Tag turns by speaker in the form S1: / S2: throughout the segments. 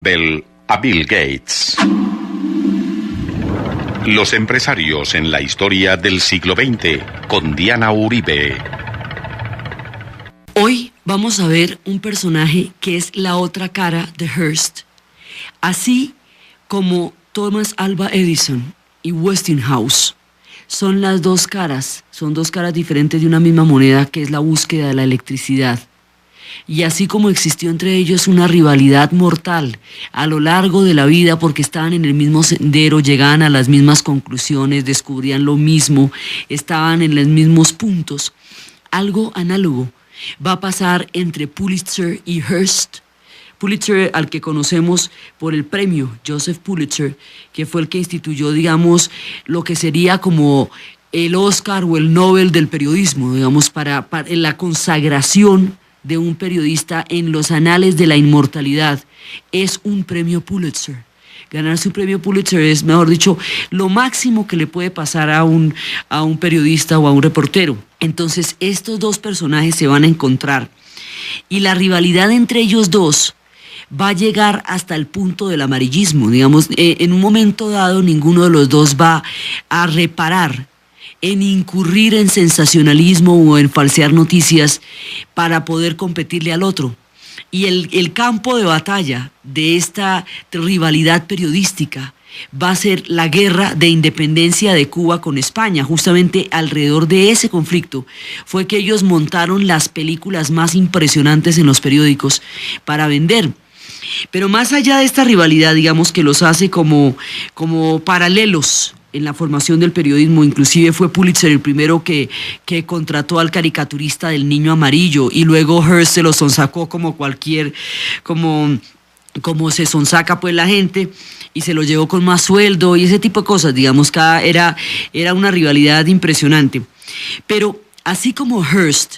S1: A Bill Gates. Los empresarios en la historia del siglo XX, con Diana Uribe.
S2: Hoy vamos a ver un personaje que es la otra cara de Hearst. Así como Thomas Alva Edison y Westinghouse son las dos caras, son dos caras diferentes de una misma moneda, que es la búsqueda de la electricidad. Y así como existió entre ellos una rivalidad mortal a lo largo de la vida porque estaban en el mismo sendero, llegaban a las mismas conclusiones, descubrían lo mismo, estaban en los mismos puntos, algo análogo va a pasar entre Pulitzer y Hearst. Pulitzer, al que conocemos por el premio Joseph Pulitzer, que fue el que instituyó, digamos, lo que sería como el Oscar o el Nobel del periodismo, digamos, para la consagración de un periodista en los anales de la inmortalidad, es un premio Pulitzer. Ganarse un premio Pulitzer es, mejor dicho, lo máximo que le puede pasar a un periodista o a un reportero. Entonces, estos dos personajes se van a encontrar y la rivalidad entre ellos dos va a llegar hasta el punto del amarillismo. Digamos, en un momento dado, ninguno de los dos va a reparar en incurrir en sensacionalismo o en falsear noticias para poder competirle al otro. Y el campo de batalla de esta rivalidad periodística va a ser la guerra de independencia de Cuba con España. Justamente alrededor de ese conflicto fue que ellos montaron las películas más impresionantes en los periódicos para vender. Pero más allá de esta rivalidad, digamos que los hace como paralelos en la formación del periodismo. Inclusive fue Pulitzer el primero que contrató al caricaturista del Niño Amarillo, y luego Hearst se lo sonsacó como se sonsaca pues la gente, y se lo llevó con más sueldo y ese tipo de cosas. Digamos que era una rivalidad impresionante. Pero así como Hearst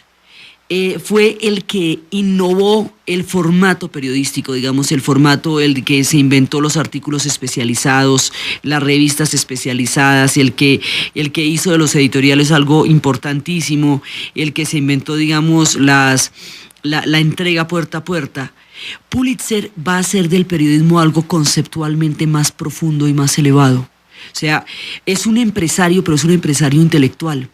S2: fue el que innovó el formato periodístico, digamos, el formato, el que se inventó los artículos especializados, las revistas especializadas, el que hizo de los editoriales algo importantísimo, el que se inventó, digamos, la entrega puerta a puerta. Pulitzer va a hacer del periodismo algo conceptualmente más profundo y más elevado. O sea, es un empresario, pero es un empresario intelectual.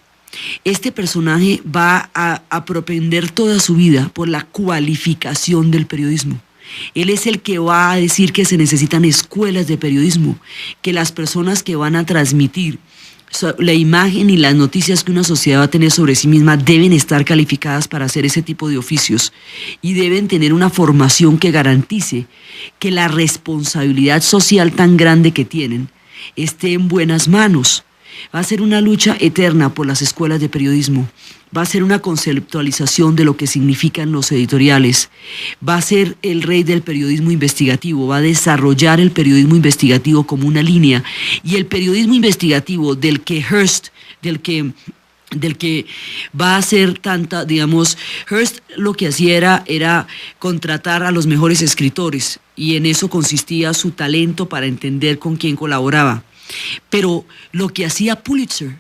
S2: Este personaje va a propender toda su vida por la cualificación del periodismo. Él es el que va a decir que se necesitan escuelas de periodismo, que las personas que van a transmitir la imagen y las noticias que una sociedad va a tener sobre sí misma deben estar calificadas para hacer ese tipo de oficios, y deben tener una formación que garantice que la responsabilidad social tan grande que tienen esté en buenas manos. Va a ser una lucha eterna por las escuelas de periodismo, va a ser una conceptualización de lo que significan los editoriales, va a ser el rey del periodismo investigativo, va a desarrollar el periodismo investigativo como una línea, y el periodismo investigativo del que Hearst, del que va a hacer tanta, digamos, Hearst lo que hacía era contratar a los mejores escritores, y en eso consistía su talento para entender con quién colaboraba. Pero lo que hacía Pulitzer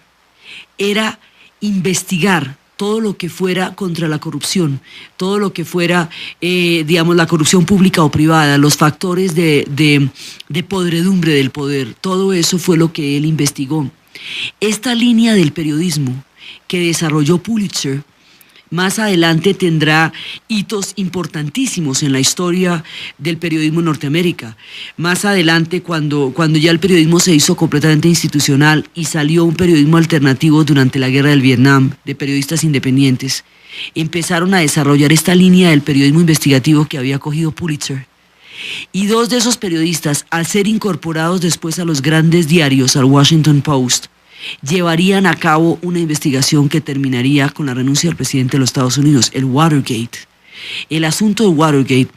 S2: era investigar todo lo que fuera contra la corrupción, todo lo que fuera, digamos, la corrupción pública o privada, los factores de podredumbre del poder. Todo eso fue lo que él investigó. Esta línea del periodismo que desarrolló Pulitzer más adelante tendrá hitos importantísimos en la historia del periodismo en Norteamérica. Más adelante, cuando ya el periodismo se hizo completamente institucional y salió un periodismo alternativo durante la guerra del Vietnam, de periodistas independientes, empezaron a desarrollar esta línea del periodismo investigativo que había cogido Pulitzer. Y dos de esos periodistas, al ser incorporados después a los grandes diarios, al Washington Post, llevarían a cabo una investigación que terminaría con la renuncia del presidente de los Estados Unidos, el Watergate. El asunto de Watergate,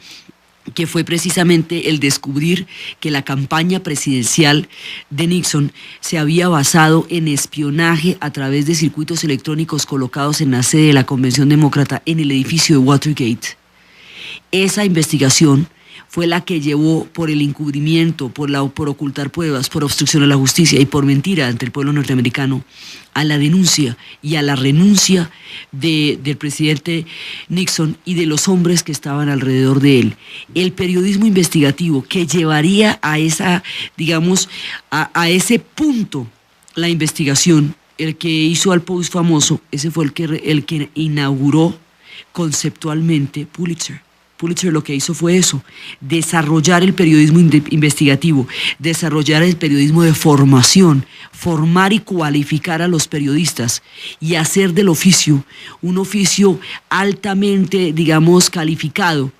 S2: que fue precisamente el descubrir que la campaña presidencial de Nixon se había basado en espionaje a través de circuitos electrónicos colocados en la sede de la Convención Demócrata en el edificio de Watergate. Esa investigación fue la que llevó por el encubrimiento, por ocultar pruebas, por obstrucción a la justicia y por mentira ante el pueblo norteamericano, a la denuncia y a la renuncia del presidente Nixon y de los hombres que estaban alrededor de él. El periodismo investigativo que llevaría a esa, digamos, a ese punto la investigación, el que hizo al Post famoso, ese fue el que inauguró conceptualmente Pulitzer. Pulitzer lo que hizo fue eso, desarrollar el periodismo investigativo, desarrollar el periodismo de formación, formar y cualificar a los periodistas y hacer del oficio un oficio altamente, digamos, calificado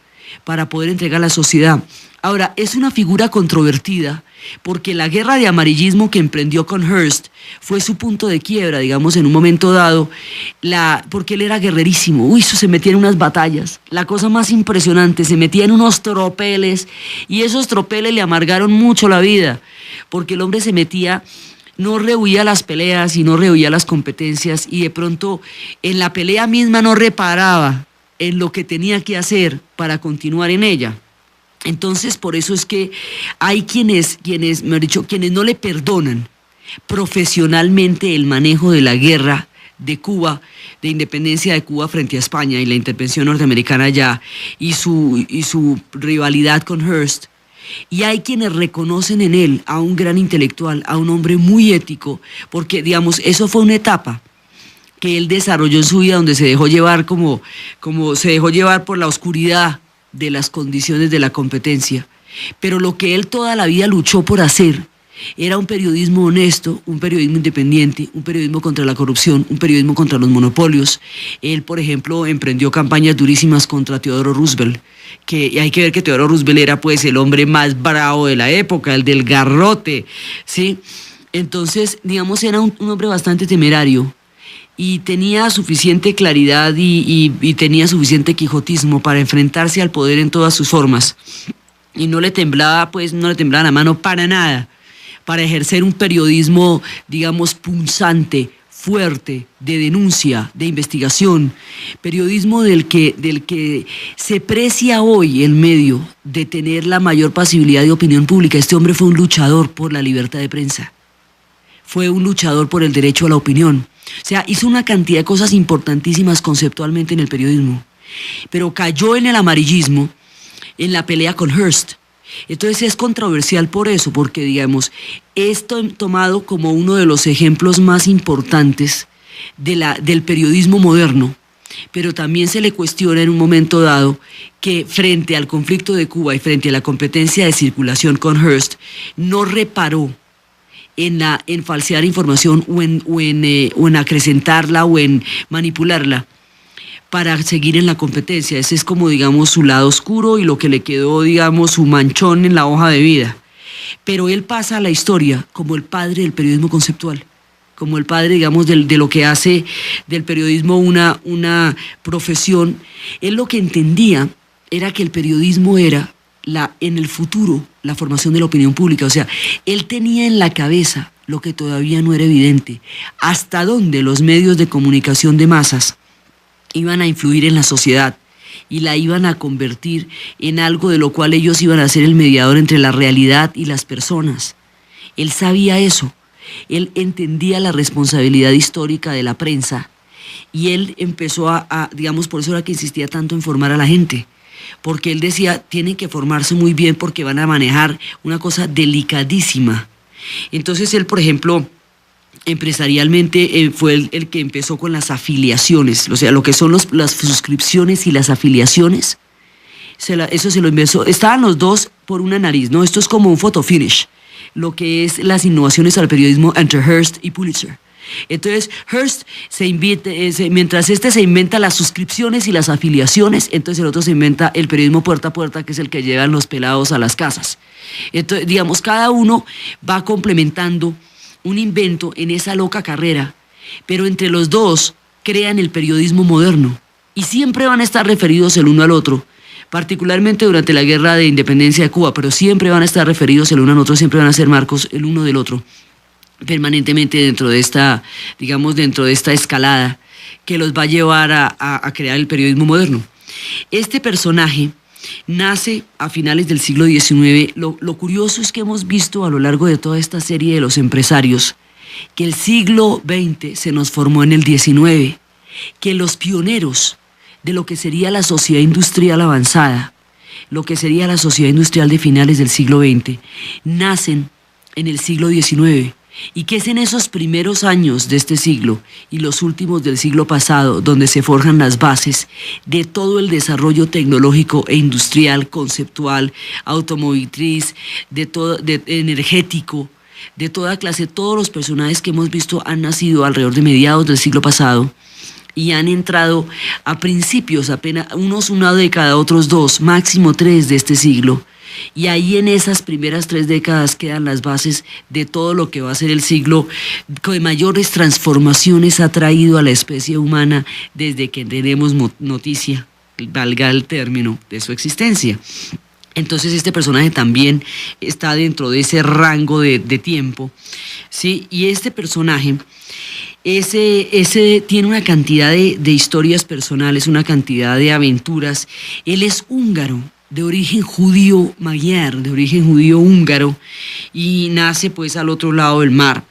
S2: para poder entregar a la sociedad. Ahora, es una figura controvertida porque la guerra de amarillismo que emprendió con Hearst fue su punto de quiebra, digamos, en un momento dado, porque él era guerrerísimo. Uy, eso se metía en unas batallas. La cosa más impresionante, se metía en unos tropeles y esos tropeles le amargaron mucho la vida, porque el hombre se metía, no rehuía las peleas y no rehuía las competencias y de pronto en la pelea misma no reparaba en lo que tenía que hacer para continuar en ella. Entonces, por eso es que hay quienes no le perdonan profesionalmente el manejo de la guerra de Cuba, de independencia de Cuba frente a España y la intervención norteamericana allá y su rivalidad con Hearst. Y hay quienes reconocen en él a un gran intelectual, a un hombre muy ético, porque, digamos, eso fue una etapa que él desarrolló en su vida donde se dejó llevar como se dejó llevar por la oscuridad de las condiciones de la competencia, pero lo que él toda la vida luchó por hacer era un periodismo honesto, un periodismo independiente, un periodismo contra la corrupción, un periodismo contra los monopolios. Él, por ejemplo, emprendió campañas durísimas contra Theodore Roosevelt, que hay que ver que Theodore Roosevelt era pues el hombre más bravo de la época, el del garrote, ¿sí? Entonces, digamos, era un hombre bastante temerario, y tenía suficiente claridad y tenía suficiente quijotismo para enfrentarse al poder en todas sus formas. Y no le temblaba la mano para nada, para ejercer un periodismo, digamos, punzante, fuerte, de denuncia, de investigación, periodismo del que se precia hoy el medio de tener la mayor pasibilidad de opinión pública. Este hombre fue un luchador por la libertad de prensa, fue un luchador por el derecho a la opinión. O sea, hizo una cantidad de cosas importantísimas conceptualmente en el periodismo, pero cayó en el amarillismo en la pelea con Hearst. Entonces es controversial por eso, porque, digamos, es tomado como uno de los ejemplos más importantes del periodismo moderno, pero también se le cuestiona en un momento dado que frente al conflicto de Cuba y frente a la competencia de circulación con Hearst, no reparó en falsear información o en acrecentarla o en manipularla para seguir en la competencia. Ese es como, digamos, su lado oscuro y lo que le quedó, digamos, su manchón en la hoja de vida. Pero él pasa a la historia como el padre del periodismo conceptual, como el padre, digamos, de lo que hace del periodismo una profesión. Él lo que entendía era que el periodismo era en el futuro la formación de la opinión pública. O sea, él tenía en la cabeza lo que todavía no era evidente, hasta dónde los medios de comunicación de masas iban a influir en la sociedad y la iban a convertir en algo de lo cual ellos iban a ser el mediador entre la realidad y las personas. Él sabía eso, él entendía la responsabilidad histórica de la prensa y él empezó digamos, por eso era que insistía tanto en formar a la gente, porque él decía, tienen que formarse muy bien porque van a manejar una cosa delicadísima. Entonces él, por ejemplo, empresarialmente fue el que empezó con las afiliaciones, o sea, lo que son las suscripciones y las afiliaciones, eso se lo empezó, estaban los dos por una nariz, ¿no? Esto es como un photo finish, lo que es las innovaciones al periodismo entre Hearst y Pulitzer. Entonces Hearst mientras se inventa las suscripciones y las afiliaciones, entonces el otro se inventa el periodismo puerta a puerta, que es el que llevan los pelados a las casas. Entonces, digamos, cada uno va complementando un invento en esa loca carrera, pero entre los dos crean el periodismo moderno y siempre van a estar referidos el uno al otro, particularmente durante la guerra de independencia de Cuba, pero siempre van a estar referidos el uno al otro, siempre van a ser marcos el uno del otro, permanentemente dentro de esta escalada que los va a llevar a crear el periodismo moderno. Este personaje nace a finales del siglo XIX. Lo curioso es que hemos visto a lo largo de toda esta serie de los empresarios que el siglo XX se nos formó en el XIX, que los pioneros de lo que sería la sociedad industrial avanzada, lo que sería la sociedad industrial de finales del siglo XX, nacen en el siglo XIX, y que es en esos primeros años de este siglo y los últimos del siglo pasado donde se forjan las bases de todo el desarrollo tecnológico e industrial, conceptual, automotriz, energético, de toda clase. Todos los personajes que hemos visto han nacido alrededor de mediados del siglo pasado y han entrado a principios, apenas una década, otros 2, máximo 3 de este siglo. Y ahí en esas primeras 3 décadas quedan las bases de todo lo que va a ser el siglo que mayores transformaciones ha traído a la especie humana desde que tenemos noticia, valga el término, de su existencia. Entonces este personaje también está dentro de ese rango de tiempo, ¿sí? Y este personaje ese tiene una cantidad de historias personales, una cantidad de aventuras. Él es húngaro, de origen judío magyar, de origen judío húngaro, y nace pues al otro lado del mar.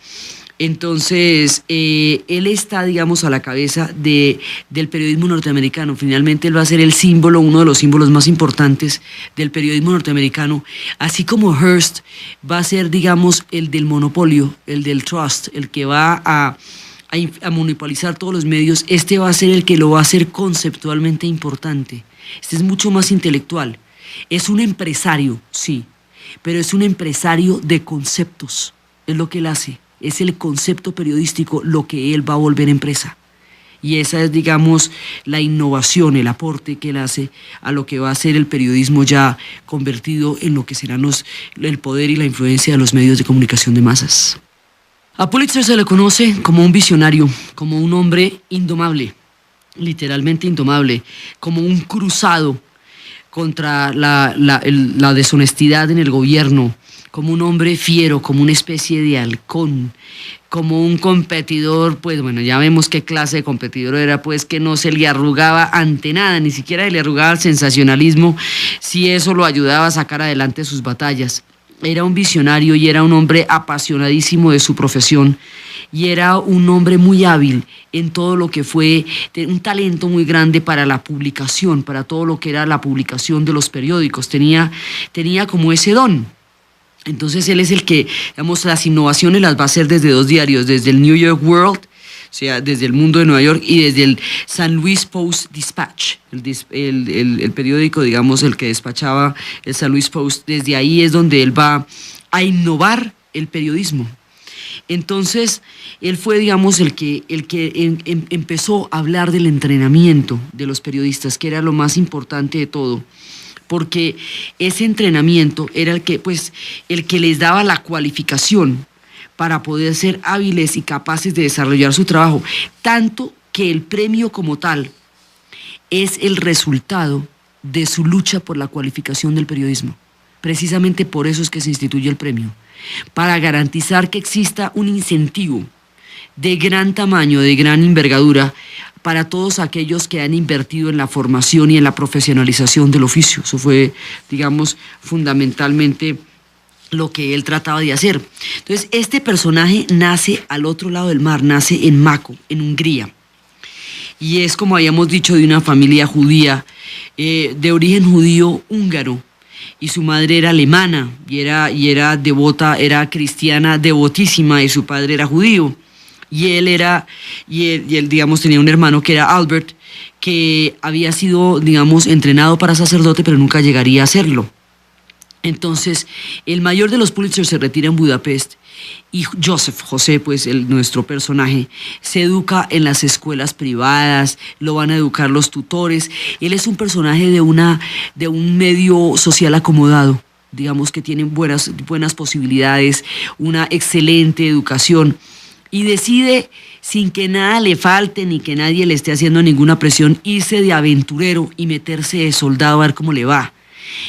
S2: Entonces, él está, digamos, a la cabeza del periodismo norteamericano. Finalmente, él va a ser el símbolo, uno de los símbolos más importantes del periodismo norteamericano. Así como Hearst va a ser, digamos, el del monopolio, el del trust, el que va a monopolizar todos los medios. Este va a ser el que lo va a hacer conceptualmente importante. Este es mucho más intelectual. Es un empresario, sí, pero es un empresario de conceptos. Es lo que él hace. Es el concepto periodístico lo que él va a volver empresa. Y esa es, digamos, la innovación, el aporte que él hace a lo que va a ser el periodismo ya convertido en lo que serán el poder y la influencia de los medios de comunicación de masas. A Pulitzer se le conoce como un visionario, como un hombre indomable, literalmente indomable, como un cruzado contra la deshonestidad en el gobierno, como un hombre fiero, como una especie de halcón, como un competidor, pues bueno, ya vemos qué clase de competidor era, pues que no se le arrugaba ante nada, ni siquiera le arrugaba el sensacionalismo, si eso lo ayudaba a sacar adelante sus batallas. Era un visionario y era un hombre apasionadísimo de su profesión, y era un hombre muy hábil en todo lo que fue, un talento muy grande para la publicación, para todo lo que era la publicación de los periódicos, tenía como ese don. Entonces él es el que, digamos, las innovaciones las va a hacer desde 2 diarios, desde el New York World, o sea, desde el Mundo de Nueva York, y desde el St. Louis Post-Dispatch, el periódico, digamos, el que despachaba el St. Louis Post. Desde ahí es donde él va a innovar el periodismo. Entonces, él fue, digamos, el que empezó a hablar del entrenamiento de los periodistas, que era lo más importante de todo, porque ese entrenamiento era el que les daba la cualificación para poder ser hábiles y capaces de desarrollar su trabajo, tanto que el premio como tal es el resultado de su lucha por la cualificación del periodismo. Precisamente por eso es que se instituye el premio, para garantizar que exista un incentivo de gran tamaño, de gran envergadura, para todos aquellos que han invertido en la formación y en la profesionalización del oficio. Eso fue, digamos, fundamentalmente lo que él trataba de hacer. Entonces, este personaje nace al otro lado del mar, nace en Mako, en Hungría. Y es, como habíamos dicho, de una familia judía, de origen judío húngaro. Y su madre era alemana y era devota, era cristiana devotísima, y su padre era judío. Y él, digamos, tenía un hermano que era Albert, que había sido, digamos, entrenado para sacerdote, pero nunca llegaría a serlo. Entonces, el mayor de los Pulitzer se retira en Budapest, y José, pues nuestro personaje, se educa en las escuelas privadas, lo van a educar los tutores. Él es un personaje de un medio social acomodado, digamos, que tiene buenas posibilidades, una excelente educación, y decide, sin que nada le falte ni que nadie le esté haciendo ninguna presión, irse de aventurero y meterse de soldado a ver cómo le va.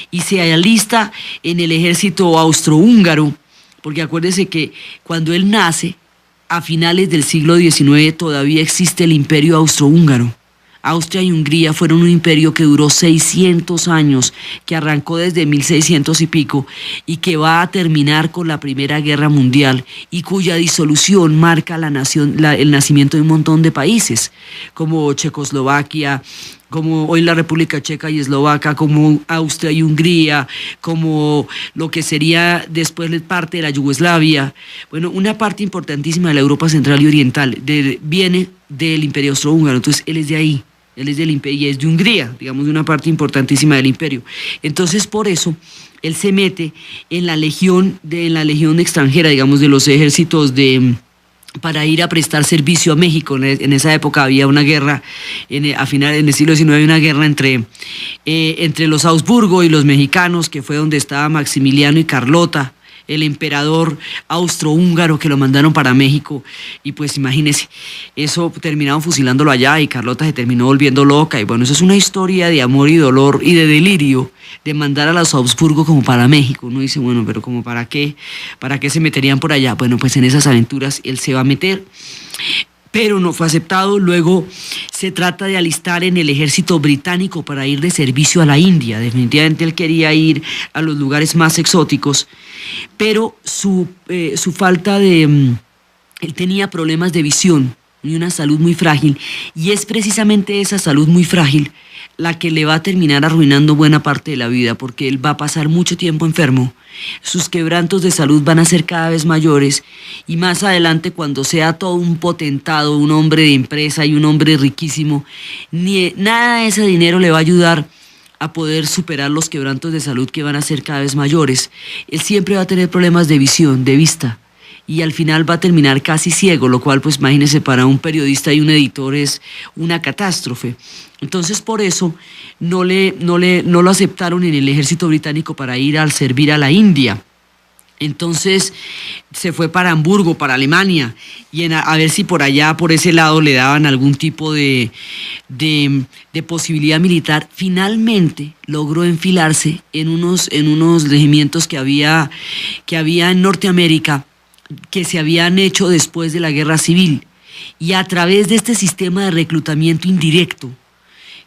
S2: Y se alista en el ejército austrohúngaro, porque acuérdese que cuando él nace, a finales del siglo XIX, todavía existe el imperio austrohúngaro. Austria y Hungría fueron un imperio que duró 600 años, que arrancó desde 1600 y pico y que va a terminar con la Primera Guerra Mundial y cuya disolución marca el nacimiento de un montón de países, como Checoslovaquia, como hoy la República Checa y Eslovaca, como Austria y Hungría, como lo que sería después parte de la Yugoslavia. Bueno, una parte importantísima de la Europa Central y Oriental viene del Imperio Austrohúngaro, entonces él es de ahí, él es del imperio y es de Hungría, digamos, de una parte importantísima del imperio. Entonces, por eso, él se mete en la legión extranjera, digamos, de los ejércitos para ir a prestar servicio a México. En esa época había una guerra, en el siglo XIX había una guerra entre los Habsburgo y los mexicanos, que fue donde estaba Maximiliano y Carlota, el emperador austrohúngaro, que lo mandaron para México, y pues imagínense, eso terminaron fusilándolo allá y Carlota se terminó volviendo loca, y bueno, eso es una historia de amor y dolor y de delirio, de mandar a los Habsburgo como para México. Uno dice, bueno, pero como para qué se meterían por allá. Bueno, pues en esas aventuras él se va a meter, pero no fue aceptado. Luego se trata de alistar en el ejército británico para ir de servicio a la India. Definitivamente él quería ir a los lugares más exóticos, pero su falta de... él tenía problemas de visión y una salud muy frágil, y es precisamente esa salud muy frágil la que le va a terminar arruinando buena parte de la vida, porque él va a pasar mucho tiempo enfermo, sus quebrantos de salud van a ser cada vez mayores, y más adelante, cuando sea todo un potentado, un hombre de empresa y un hombre riquísimo, nada de ese dinero le va a ayudar a poder superar los quebrantos de salud que van a ser cada vez mayores. Él siempre va a tener problemas de visión, de vista, y al final va a terminar casi ciego, lo cual, pues imagínense, para un periodista y un editor es una catástrofe. Entonces, por eso no lo aceptaron en el ejército británico para ir a servir a la India. Entonces se fue para Hamburgo, para Alemania, y a ver si por allá, por ese lado, le daban algún tipo de posibilidad militar. Finalmente logró enfilarse en unos regimientos que había en Norteamérica, que se habían hecho después de la Guerra Civil, y a través de este sistema de reclutamiento indirecto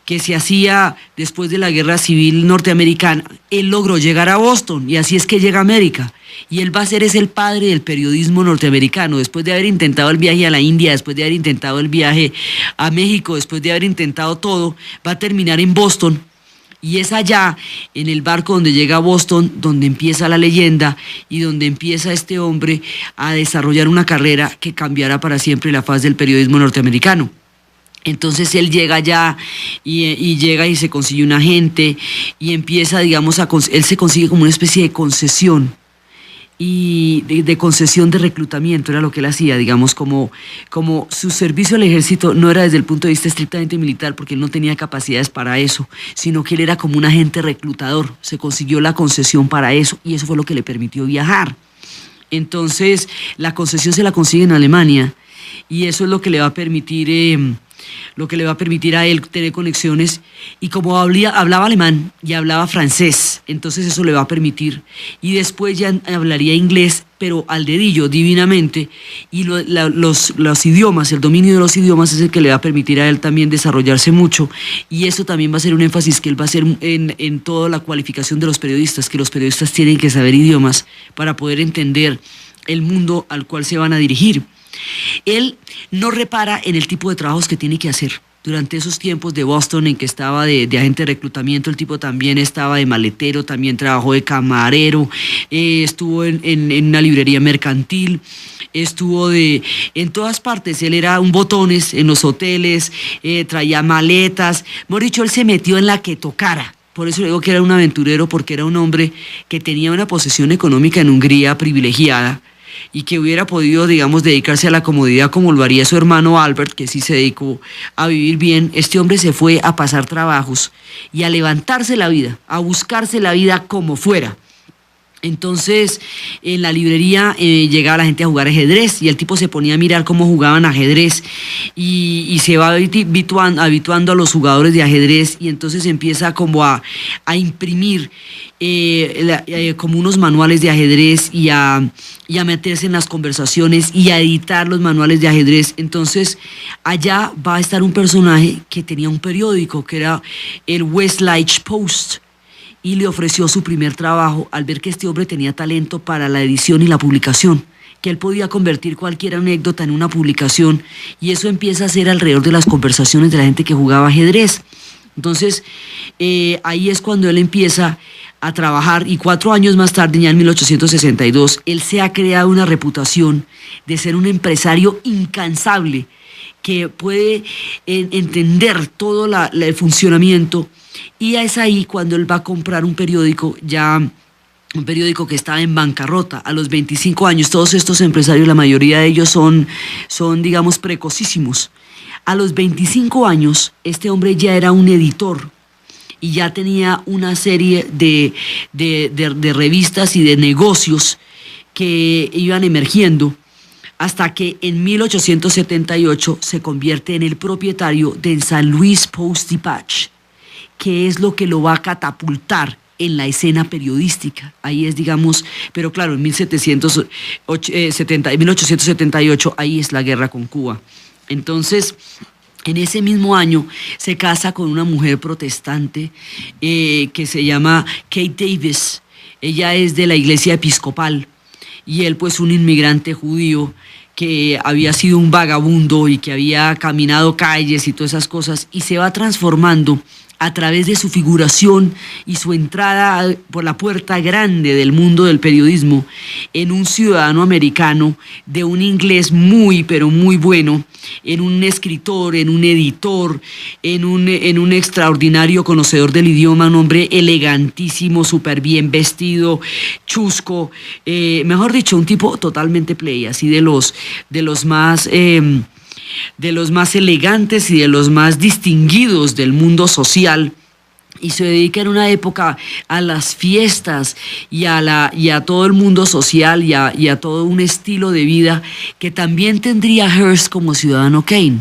S2: que se hacía después de la Guerra Civil norteamericana, él logró llegar a Boston, y así es que llega a América, y él va a ser el padre del periodismo norteamericano. Después de haber intentado el viaje a la India, después de haber intentado el viaje a México, después de haber intentado todo, va a terminar en Boston. Y es allá, en el barco donde llega a Boston, donde empieza la leyenda y donde empieza este hombre a desarrollar una carrera que cambiará para siempre la faz del periodismo norteamericano. Entonces él llega allá y llega y se consigue un agente y empieza, digamos, él se consigue como una especie de concesión, y de concesión de reclutamiento, era lo que él hacía, digamos, como su servicio al ejército no era desde el punto de vista estrictamente militar, porque él no tenía capacidades para eso, sino que él era como un agente reclutador. Se consiguió la concesión para eso, y eso fue lo que le permitió viajar. Entonces la concesión se la consigue en Alemania, y eso es lo que le va a permitir a él tener conexiones, y como hablaba alemán y hablaba francés, entonces eso le va a permitir, y después ya hablaría inglés, pero al dedillo, divinamente, y los idiomas, el dominio de los idiomas es el que le va a permitir a él también desarrollarse mucho, y eso también va a ser un énfasis que él va a hacer en toda la cualificación de los periodistas, que los periodistas tienen que saber idiomas para poder entender el mundo al cual se van a dirigir. Él no repara en el tipo de trabajos que tiene que hacer. Durante esos tiempos de Boston en que estaba de agente de reclutamiento, el tipo también estaba de maletero, también trabajó de camarero, estuvo en una librería mercantil, estuvo en todas partes. Él era un botones en los hoteles, traía maletas, mejor dicho, él se metió en la que tocara. Por eso le digo que era un aventurero, porque era un hombre que tenía una posición económica en Hungría privilegiada, y que hubiera podido, digamos, dedicarse a la comodidad como lo haría su hermano Albert, que sí se dedicó a vivir bien. Este hombre se fue a pasar trabajos y a levantarse la vida, a buscarse la vida como fuera. Entonces, en la librería llegaba la gente a jugar ajedrez y el tipo se ponía a mirar cómo jugaban ajedrez y se va habituando a los jugadores de ajedrez y entonces empieza como a imprimir como unos manuales de ajedrez y a meterse en las conversaciones y a editar los manuales de ajedrez. Entonces, allá va a estar un personaje que tenía un periódico que era el Westlife Post, y le ofreció su primer trabajo al ver que este hombre tenía talento para la edición y la publicación, que él podía convertir cualquier anécdota en una publicación, y eso empieza a ser alrededor de las conversaciones de la gente que jugaba ajedrez. Entonces, ahí es cuando él empieza a trabajar, y 4 años más tarde, ya en 1862, él se ha creado una reputación de ser un empresario incansable, que puede entender todo el funcionamiento. Y es ahí cuando él va a comprar un periódico que estaba en bancarrota a los 25 años. Todos estos empresarios, la mayoría de ellos son digamos, precocísimos. A los 25 años, este hombre ya era un editor y ya tenía una serie de revistas y de negocios que iban emergiendo, hasta que en 1878 se convierte en el propietario del San Luis Post-Dispatch, que es lo que lo va a catapultar en la escena periodística. Ahí es, digamos, pero claro, en 1878 ahí es la guerra con Cuba. Entonces, en ese mismo año se casa con una mujer protestante que se llama Kate Davis. Ella es de la iglesia episcopal y él, pues, un inmigrante judío que había sido un vagabundo y que había caminado calles y todas esas cosas, y se va transformando a través de su figuración y su entrada por la puerta grande del mundo del periodismo en un ciudadano americano de un inglés muy, pero muy bueno, en un escritor, en un editor, en un extraordinario conocedor del idioma, un hombre elegantísimo, súper bien vestido, chusco, mejor dicho, un tipo totalmente play, así de los más elegantes y de los más distinguidos del mundo social, y se dedica en una época a las fiestas y a todo el mundo social y a todo un estilo de vida que también tendría Hearst como ciudadano Kane.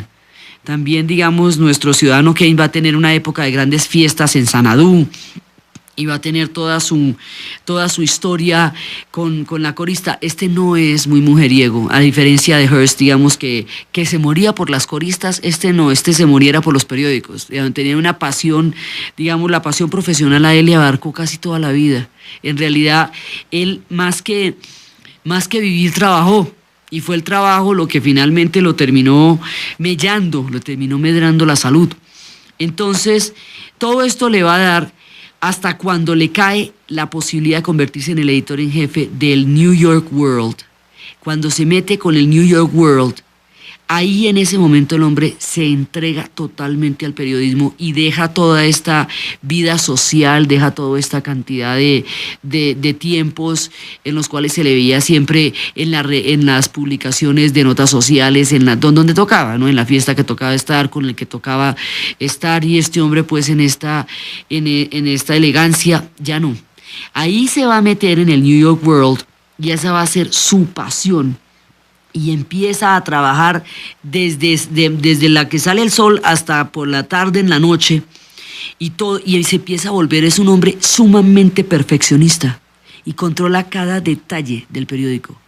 S2: También, digamos, nuestro ciudadano Kane va a tener una época de grandes fiestas en Xanadu, y va a tener toda su historia con la corista. Este no es muy mujeriego, a diferencia de Hearst, digamos, que se moría por las coristas. Este no, este se moriera por los periódicos. Tenía una pasión, digamos, la pasión profesional a él le abarcó casi toda la vida. En realidad, él más que vivir, trabajó. Y fue el trabajo lo que finalmente lo terminó mellando, lo terminó medrando la salud. Entonces, todo esto le va a dar hasta cuando le cae la posibilidad de convertirse en el editor en jefe del New York World. Cuando se mete con el New York World, ahí en ese momento el hombre se entrega totalmente al periodismo y deja toda esta vida social, deja toda esta cantidad de tiempos en los cuales se le veía siempre en las publicaciones de notas sociales, donde tocaba, ¿no? En la fiesta que tocaba estar, con el que tocaba estar, y este hombre, pues, en esta elegancia, ya no. Ahí se va a meter en el New York World y esa va a ser su pasión. Y empieza a trabajar desde la que sale el sol hasta por la tarde, en la noche, y se empieza a volver, es un hombre sumamente perfeccionista y controla cada detalle del periódico.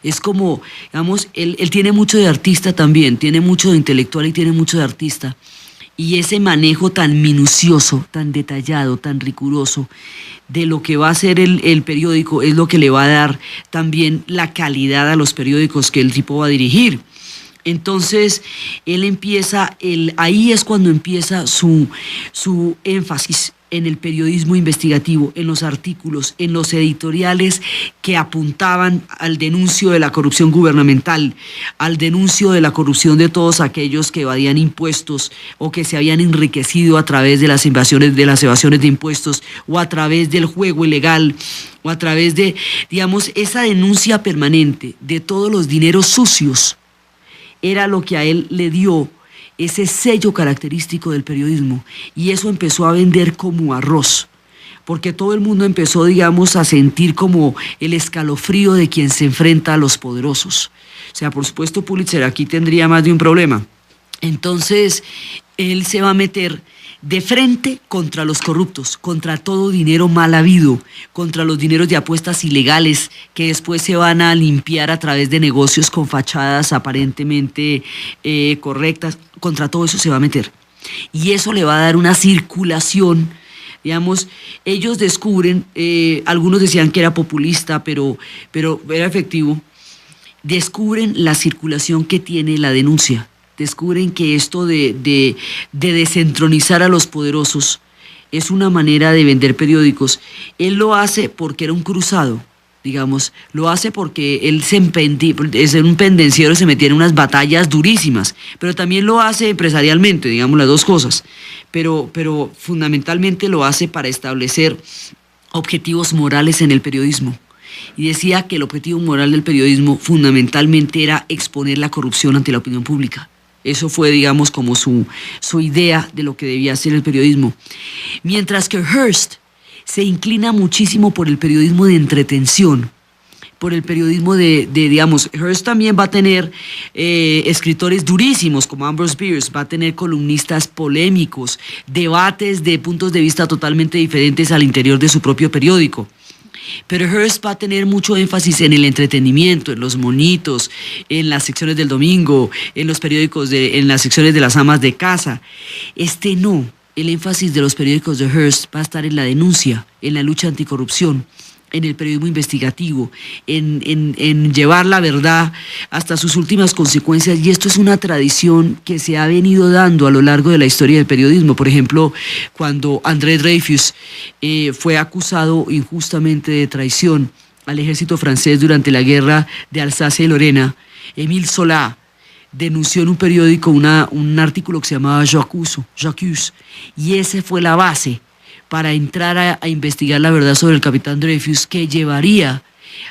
S2: Es como, digamos, él tiene mucho de artista también, tiene mucho de intelectual y tiene mucho de artista. Y ese manejo tan minucioso, tan detallado, tan riguroso de lo que va a ser el periódico es lo que le va a dar también la calidad a los periódicos que el tipo va a dirigir. Entonces, él empieza, ahí es cuando empieza su énfasis en el periodismo investigativo, en los artículos, en los editoriales que apuntaban al denuncio de la corrupción gubernamental, al denuncio de la corrupción de todos aquellos que evadían impuestos o que se habían enriquecido a través de las evasiones de impuestos, o a través del juego ilegal, o a través de, digamos, esa denuncia permanente de todos los dineros sucios. Era lo que a él le dio ese sello característico del periodismo, y eso empezó a vender como arroz. porque todo el mundo empezó, digamos, a sentir como el escalofrío de quien se enfrenta a los poderosos. O sea, por supuesto, Pulitzer aquí tendría más de un problema. Entonces, él se va a meter de frente contra los corruptos, contra todo dinero mal habido, contra los dineros de apuestas ilegales que después se van a limpiar a través de negocios con fachadas aparentemente correctas. Contra todo eso se va a meter. Y eso le va a dar una circulación. Digamos, ellos descubren, algunos decían que era populista, pero era efectivo. Descubren la circulación que tiene la denuncia. Descubren que esto de desentronizar a los poderosos es una manera de vender periódicos. Él lo hace porque era un cruzado, digamos, lo hace porque él es un pendenciero, se metía en unas batallas durísimas, pero también lo hace empresarialmente, digamos, las dos cosas, pero fundamentalmente lo hace para establecer objetivos morales en el periodismo. Y decía que el objetivo moral del periodismo fundamentalmente era exponer la corrupción ante la opinión pública. Eso fue, digamos, como su idea de lo que debía ser el periodismo. Mientras que Hearst se inclina muchísimo por el periodismo de entretención, por el periodismo digamos, Hearst también va a tener escritores durísimos como Ambrose Bierce, va a tener columnistas polémicos, debates de puntos de vista totalmente diferentes al interior de su propio periódico. Pero Hearst va a tener mucho énfasis en el entretenimiento, en los monitos, en las secciones del domingo, en los periódicos, en las secciones de las amas de casa. No, el énfasis de los periódicos de Hearst va a estar en la denuncia, en la lucha anticorrupción, en el periodismo investigativo, en llevar la verdad hasta sus últimas consecuencias. Y esto es una tradición que se ha venido dando a lo largo de la historia del periodismo. Por ejemplo, cuando André Dreyfus fue acusado injustamente de traición al ejército francés durante la guerra de Alsacia y Lorena, Émile Zola denunció en un periódico un artículo que se llamaba J'accuse, y esa fue la base para entrar a investigar la verdad sobre el capitán Dreyfus, que llevaría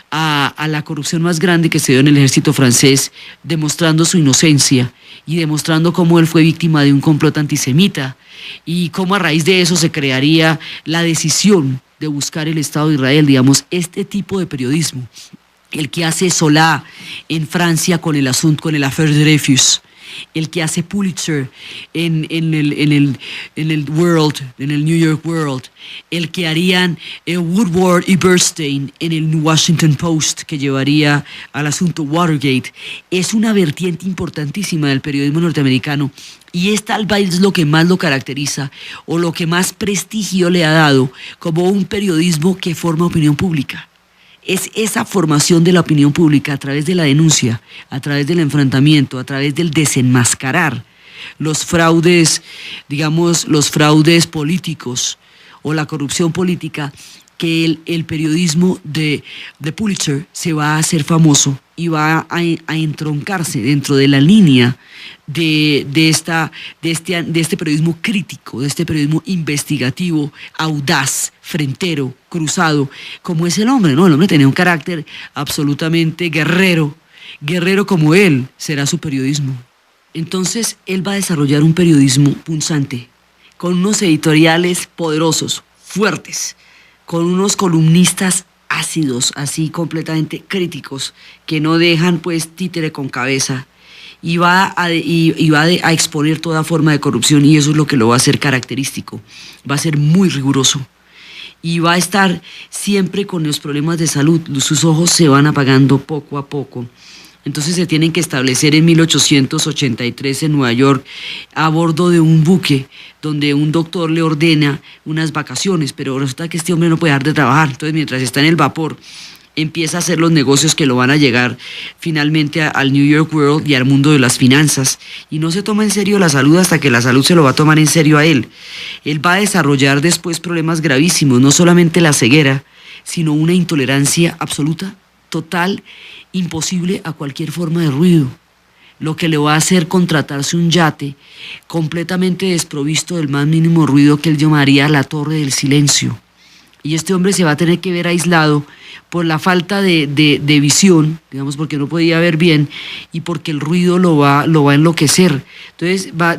S2: a la corrupción más grande que se dio en el ejército francés, demostrando su inocencia y demostrando cómo él fue víctima de un complot antisemita y cómo a raíz de eso se crearía la decisión de buscar el Estado de Israel. Digamos, este tipo de periodismo, el que hace Zola en Francia con el asunto, con el affaire Dreyfus, el que hace Pulitzer en el World, en el New York World, el que harían Woodward y Bernstein en el Washington Post, que llevaría al asunto Watergate, es una vertiente importantísima del periodismo norteamericano, y es tal vez lo que más lo caracteriza o lo que más prestigio le ha dado como un periodismo que forma opinión pública. Es esa formación de la opinión pública a través de la denuncia, a través del enfrentamiento, a través del desenmascarar los fraudes, digamos, los fraudes políticos o la corrupción política, que el periodismo de Pulitzer se va a hacer famoso y va a entroncarse dentro de la línea de este periodismo crítico, de este periodismo investigativo, audaz, frentero, cruzado, como es el hombre, ¿no? El hombre tenía un carácter absolutamente guerrero como él será su periodismo. Entonces, él va a desarrollar un periodismo punzante, con unos editoriales poderosos, fuertes, con unos columnistas ácidos, así completamente críticos, que no dejan pues títere con cabeza, y va a exponer toda forma de corrupción, y eso es lo que lo va a hacer característico. Va a ser muy riguroso y va a estar siempre con los problemas de salud. Sus ojos se van apagando poco a poco. Entonces se tienen que establecer en 1883 en Nueva York a bordo de un buque donde un doctor le ordena unas vacaciones, pero resulta que este hombre no puede dejar de trabajar. Entonces, mientras está en el vapor, empieza a hacer los negocios que lo van a llegar finalmente al New York World y al mundo de las finanzas, y no se toma en serio la salud hasta que la salud se lo va a tomar en serio a él. Él va a desarrollar después problemas gravísimos, no solamente la ceguera, sino una intolerancia absoluta, total, imposible a cualquier forma de ruido, lo que le va a hacer contratarse un yate completamente desprovisto del más mínimo ruido, que él llamaría la torre del silencio. Y este hombre se va a tener que ver aislado por la falta de visión, digamos, porque no podía ver bien, y porque el ruido lo va a enloquecer. Entonces va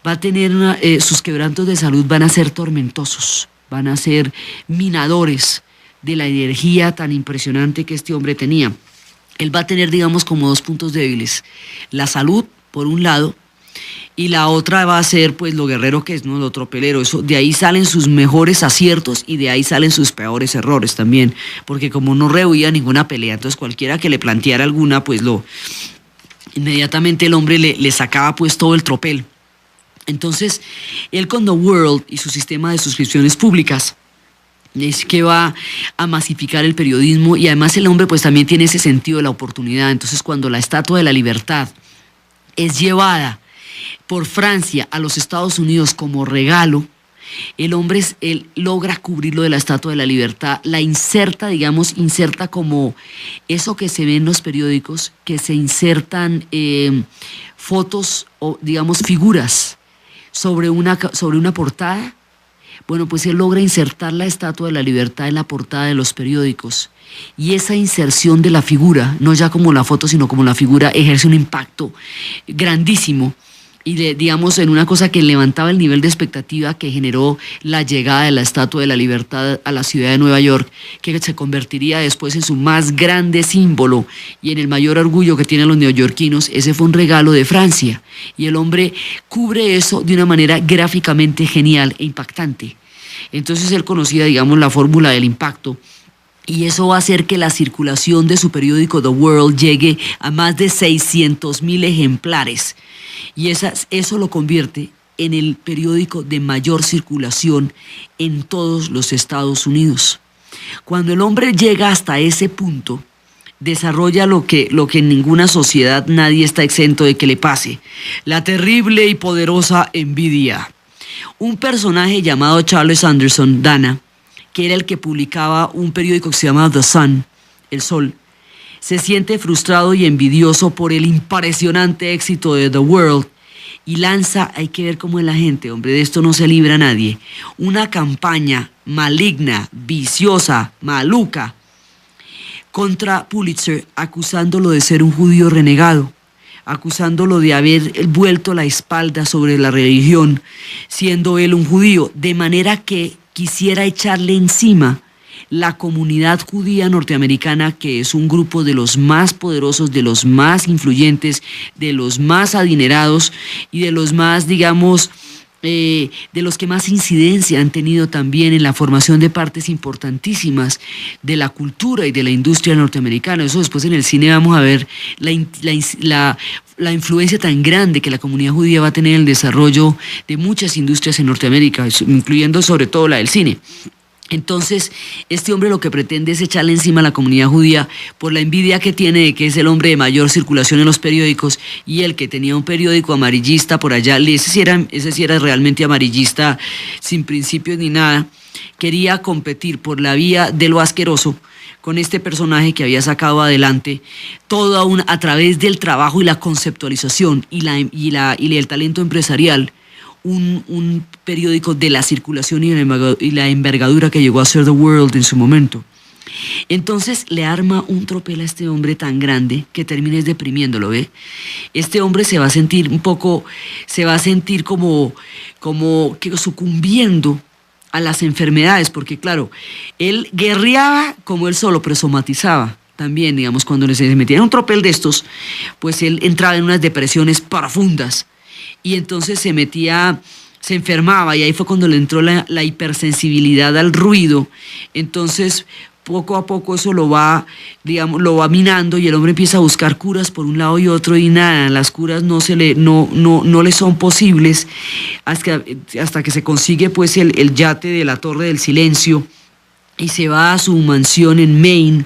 S2: a tener sus quebrantos de salud van a ser tormentosos. van a ser minadores de la energía tan impresionante que este hombre tenía. Él va a tener, digamos, como dos puntos débiles: la salud, por un lado, y la otra va a ser, pues, lo guerrero que es, ¿no? Lo tropelero. Eso, de ahí salen sus mejores aciertos y de ahí salen sus peores errores también, porque como no rehuía ninguna pelea, entonces cualquiera que le planteara alguna, pues inmediatamente el hombre le sacaba pues todo el tropel. Entonces, él con The World y su sistema de suscripciones públicas es que va a masificar el periodismo, y además el hombre pues también tiene ese sentido de la oportunidad. Entonces, cuando la Estatua de la Libertad es llevada por Francia a los Estados Unidos como regalo, él logra cubrirlo de la Estatua de la Libertad, la inserta, digamos, inserta como eso que se ve en los periódicos, que se insertan fotos o, digamos, figuras sobre una portada. Bueno, pues él logra insertar la Estatua de la Libertad en la portada de los periódicos, y esa inserción de la figura, no ya como la foto, sino como la figura, ejerce un impacto grandísimo, y digamos en una cosa que levantaba el nivel de expectativa que generó la llegada de la Estatua de la Libertad a la ciudad de Nueva York, que se convertiría después en su más grande símbolo y en el mayor orgullo que tienen los neoyorquinos. Ese fue un regalo de Francia, y el hombre cubre eso de una manera gráficamente genial e impactante. Entonces él conocía, digamos, la fórmula del impacto, y eso va a hacer que la circulación de su periódico The World llegue a más de 600,000 ejemplares. Y eso lo convierte en el periódico de mayor circulación en todos los Estados Unidos. Cuando el hombre llega hasta ese punto, desarrolla lo que en ninguna sociedad nadie está exento de que le pase: la terrible y poderosa envidia. Un personaje llamado Charles Anderson Dana, que era el que publicaba un periódico que se llamaba The Sun, El Sol, se siente frustrado y envidioso por el impresionante éxito de The World, y lanza, hay que ver cómo es la gente, hombre, de esto no se libra nadie, una campaña maligna, viciosa, maluca, contra Pulitzer, acusándolo de ser un judío renegado, acusándolo de haber vuelto la espalda sobre la religión, siendo él un judío, de manera que quisiera echarle encima la comunidad judía norteamericana, que es un grupo de los más poderosos, de los más influyentes, de los más adinerados y de los más, digamos, de los que más incidencia han tenido también en la formación de partes importantísimas de la cultura y de la industria norteamericana. Eso después en el cine vamos a ver la influencia tan grande que la comunidad judía va a tener en el desarrollo de muchas industrias en Norteamérica, incluyendo sobre todo la del cine. Entonces, este hombre lo que pretende es echarle encima a la comunidad judía por la envidia que tiene de que es el hombre de mayor circulación en los periódicos, y él, que tenía un periódico amarillista por allá, ese sí era realmente amarillista, sin principios ni nada, quería competir por la vía de lo asqueroso con este personaje que había sacado adelante todo a través del trabajo y la conceptualización y el talento empresarial, un periódico de la circulación y la envergadura que llegó a ser The World en su momento. Entonces le arma un tropel a este hombre tan grande que termina deprimiéndolo, ¿ve? Este hombre se va a sentir como que sucumbiendo a las enfermedades, porque claro, él guerreaba como él solo, pero somatizaba también, digamos, cuando se metía en un tropel de estos, pues él entraba en unas depresiones profundas, y entonces se enfermaba, y ahí fue cuando le entró la hipersensibilidad al ruido. Entonces poco a poco eso lo va minando, y el hombre empieza a buscar curas por un lado y otro, y nada, las curas no le son posibles hasta que se consigue pues el yate de la Torre del Silencio, y se va a su mansión en Maine.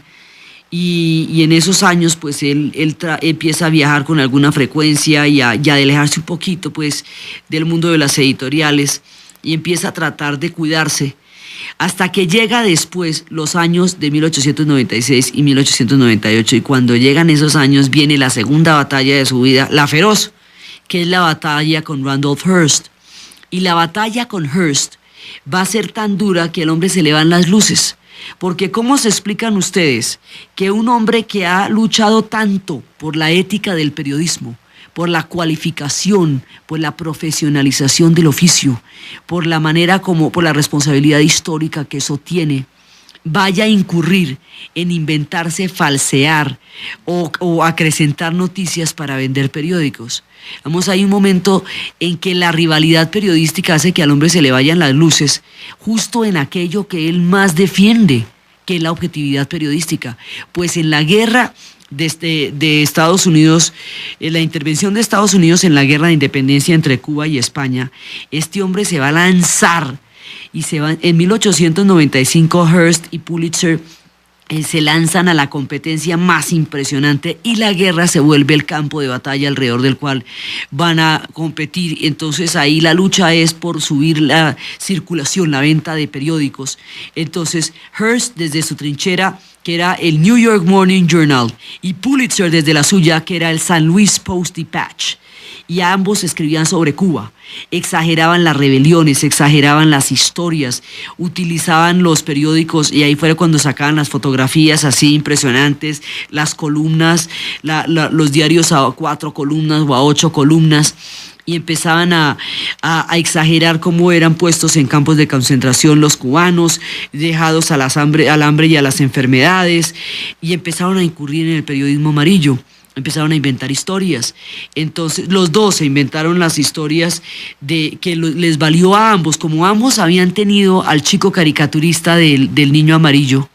S2: Y en esos años pues él empieza a viajar con alguna frecuencia y a alejarse un poquito pues del mundo de las editoriales, y empieza a tratar de cuidarse, hasta que llega después los años de 1896 y 1898, y cuando llegan esos años viene la segunda batalla de su vida, la feroz, que es la batalla con Randolph Hearst. Y la batalla con Hearst va a ser tan dura que al hombre se le van las luces. Porque ¿cómo se explican ustedes que un hombre que ha luchado tanto por la ética del periodismo, por la cualificación, por la profesionalización del oficio, por la manera como, por la responsabilidad histórica que eso tiene, vaya a incurrir en inventarse, falsear o acrecentar noticias para vender periódicos. Vamos, hay un momento en que la rivalidad periodística hace que al hombre se le vayan las luces justo en aquello que él más defiende, que es la objetividad periodística. Pues en la guerra de Estados Unidos, en la intervención de Estados Unidos en la guerra de independencia entre Cuba y España, este hombre se va a lanzar y se va, en 1895 Hearst y Pulitzer se lanzan a la competencia más impresionante y la guerra se vuelve el campo de batalla alrededor del cual van a competir. Entonces ahí la lucha es por subir la circulación, la venta de periódicos. Entonces Hearst desde su trinchera, que era el New York Morning Journal, y Pulitzer desde la suya, que era el St. Louis Post-Dispatch. Y ambos escribían sobre Cuba, exageraban las rebeliones, exageraban las historias, utilizaban los periódicos, y ahí fue cuando sacaban las fotografías así impresionantes, las columnas, los diarios a 4 columnas o a 8 columnas, y empezaban a exagerar cómo eran puestos en campos de concentración los cubanos, dejados al hambre y a las enfermedades, y empezaron a incurrir en el periodismo amarillo. Empezaron a inventar historias. Entonces los dos se inventaron las historias que les valió a ambos, como ambos habían tenido al chico caricaturista del niño amarillo.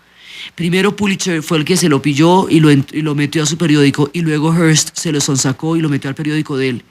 S2: Primero Pulitzer fue el que se lo pilló y lo metió a su periódico, y luego Hearst se lo sonsacó y lo metió al periódico de él.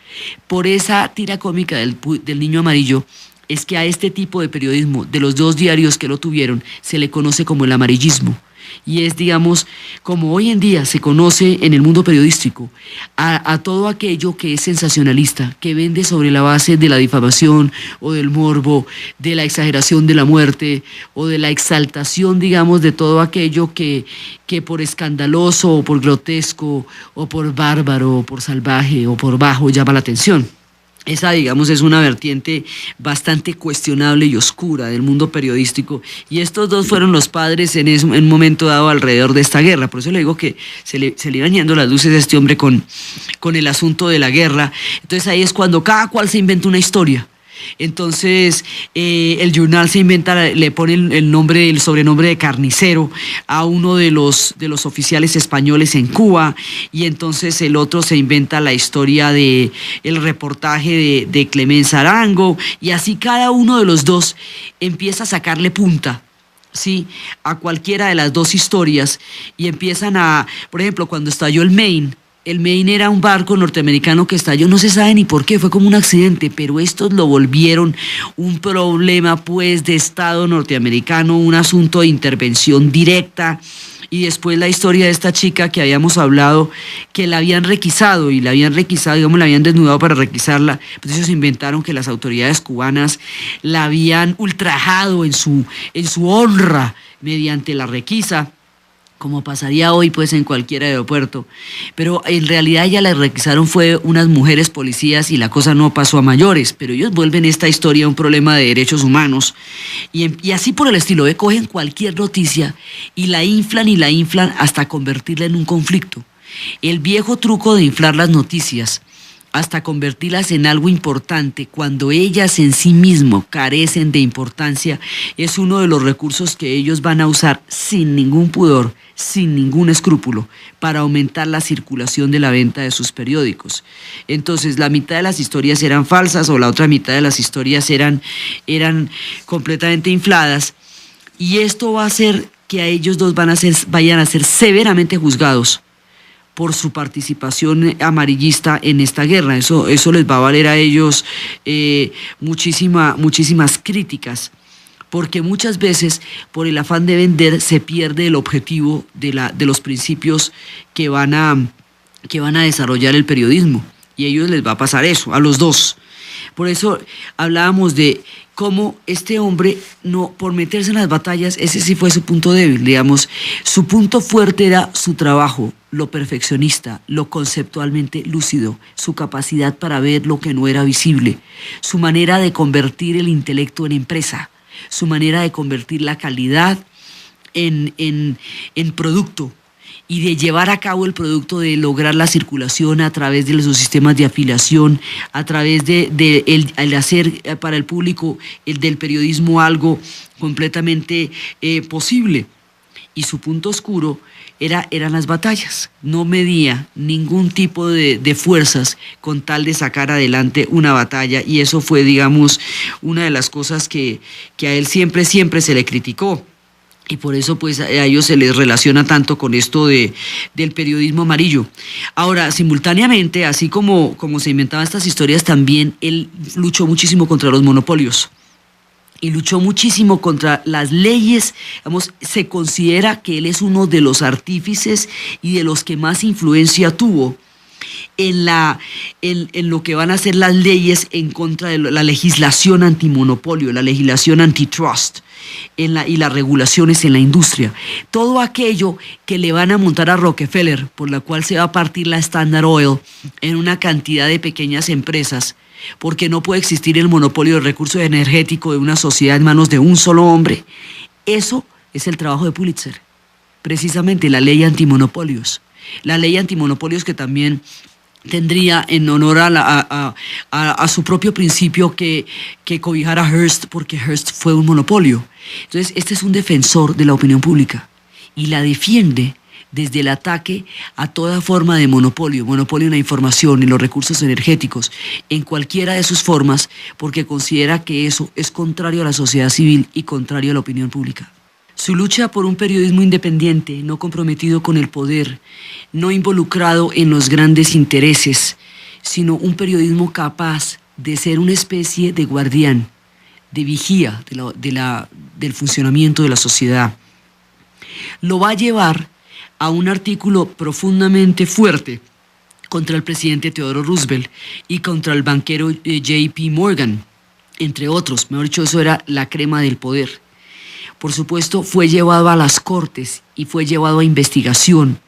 S2: Por esa tira cómica del niño amarillo es que a este tipo de periodismo, de los dos diarios que lo tuvieron, se le conoce como el amarillismo. Y es, digamos, como hoy en día se conoce en el mundo periodístico, a todo aquello que es sensacionalista, que vende sobre la base de la difamación o del morbo, de la exageración de la muerte o de la exaltación, digamos, de todo aquello que por escandaloso o por grotesco o por bárbaro o por salvaje o por bajo llama la atención. Esa, digamos, es una vertiente bastante cuestionable y oscura del mundo periodístico. Y estos dos fueron los padres en un momento dado alrededor de esta guerra. Por eso le digo que se le iban yendo las luces a este hombre con el asunto de la guerra. Entonces ahí es cuando cada cual se inventa una historia. Entonces el Journal se inventa, le pone el sobrenombre de carnicero a uno de los oficiales españoles en Cuba, y entonces el otro se inventa la historia de el reportaje de Clemenza Arango, y así cada uno de los dos empieza a sacarle punta, ¿sí?, a cualquiera de las dos historias, y empiezan por ejemplo, cuando estalló el Maine. El Maine era un barco norteamericano que estalló, no se sabe ni por qué, fue como un accidente, pero estos lo volvieron un problema pues de Estado norteamericano, un asunto de intervención directa. Y después la historia de esta chica que habíamos hablado, que la habían requisado, digamos, la habían desnudado para requisarla. Pues ellos inventaron que las autoridades cubanas la habían ultrajado en su honra mediante la requisa, como pasaría hoy pues en cualquier aeropuerto, pero en realidad ella la requisaron fue unas mujeres policías y la cosa no pasó a mayores, pero ellos vuelven esta historia un problema de derechos humanos y así por el estilo, cogen cualquier noticia y la inflan hasta convertirla en un conflicto. El viejo truco de inflar las noticias hasta convertirlas en algo importante cuando ellas en sí mismo carecen de importancia, es uno de los recursos que ellos van a usar sin ningún pudor, sin ningún escrúpulo, para aumentar la circulación de la venta de sus periódicos. Entonces, la mitad de las historias eran falsas o la otra mitad de las historias eran completamente infladas, y esto va a hacer que a ellos dos vayan a ser severamente juzgados por su participación amarillista en esta guerra. Eso les va a valer a ellos muchísimas críticas, porque muchas veces por el afán de vender se pierde el objetivo de los principios que van a desarrollar el periodismo, y a ellos les va a pasar eso, a los dos. Por eso hablábamos de cómo este hombre, no, por meterse en las batallas, ese sí fue su punto débil, digamos. Su punto fuerte era su trabajo, lo perfeccionista, lo conceptualmente lúcido, su capacidad para ver lo que no era visible, su manera de convertir el intelecto en empresa, su manera de convertir la calidad en producto, y de llevar a cabo el producto, de lograr la circulación a través de los sistemas de afiliación, a través de el hacer para el público el del periodismo algo completamente posible. Y su punto oscuro eran las batallas. No medía ningún tipo de fuerzas con tal de sacar adelante una batalla, y eso fue, digamos, una de las cosas que a él siempre se le criticó. Y por eso pues a ellos se les relaciona tanto con esto del periodismo amarillo. Ahora, simultáneamente, así como se inventaban estas historias, también él luchó muchísimo contra los monopolios. Y luchó muchísimo contra las leyes. Digamos, se considera que él es uno de los artífices y de los que más influencia tuvo en lo que van a ser las leyes en contra de la legislación antimonopolio, la legislación antitrust y las regulaciones en la industria. Todo aquello que le van a montar a Rockefeller, por la cual se va a partir la Standard Oil en una cantidad de pequeñas empresas, porque no puede existir el monopolio del recurso energético de una sociedad en manos de un solo hombre. Eso es el trabajo de Pulitzer, precisamente la ley antimonopolios. La ley antimonopolios que también tendría en honor a su propio principio que cobijar a Hearst, porque Hearst fue un monopolio. Entonces, este es un defensor de la opinión pública y la defiende desde el ataque a toda forma de monopolio en la información, en los recursos energéticos, en cualquiera de sus formas, porque considera que eso es contrario a la sociedad civil y contrario a la opinión pública. Su lucha por un periodismo independiente, no comprometido con el poder, no involucrado en los grandes intereses, sino un periodismo capaz de ser una especie de guardián, de vigía del funcionamiento de la sociedad, lo va a llevar a un artículo profundamente fuerte contra el presidente Theodore Roosevelt y contra el banquero J.P. Morgan, entre otros. Mejor dicho, eso era la crema del poder. Por supuesto, fue llevado a las cortes y fue llevado a investigación.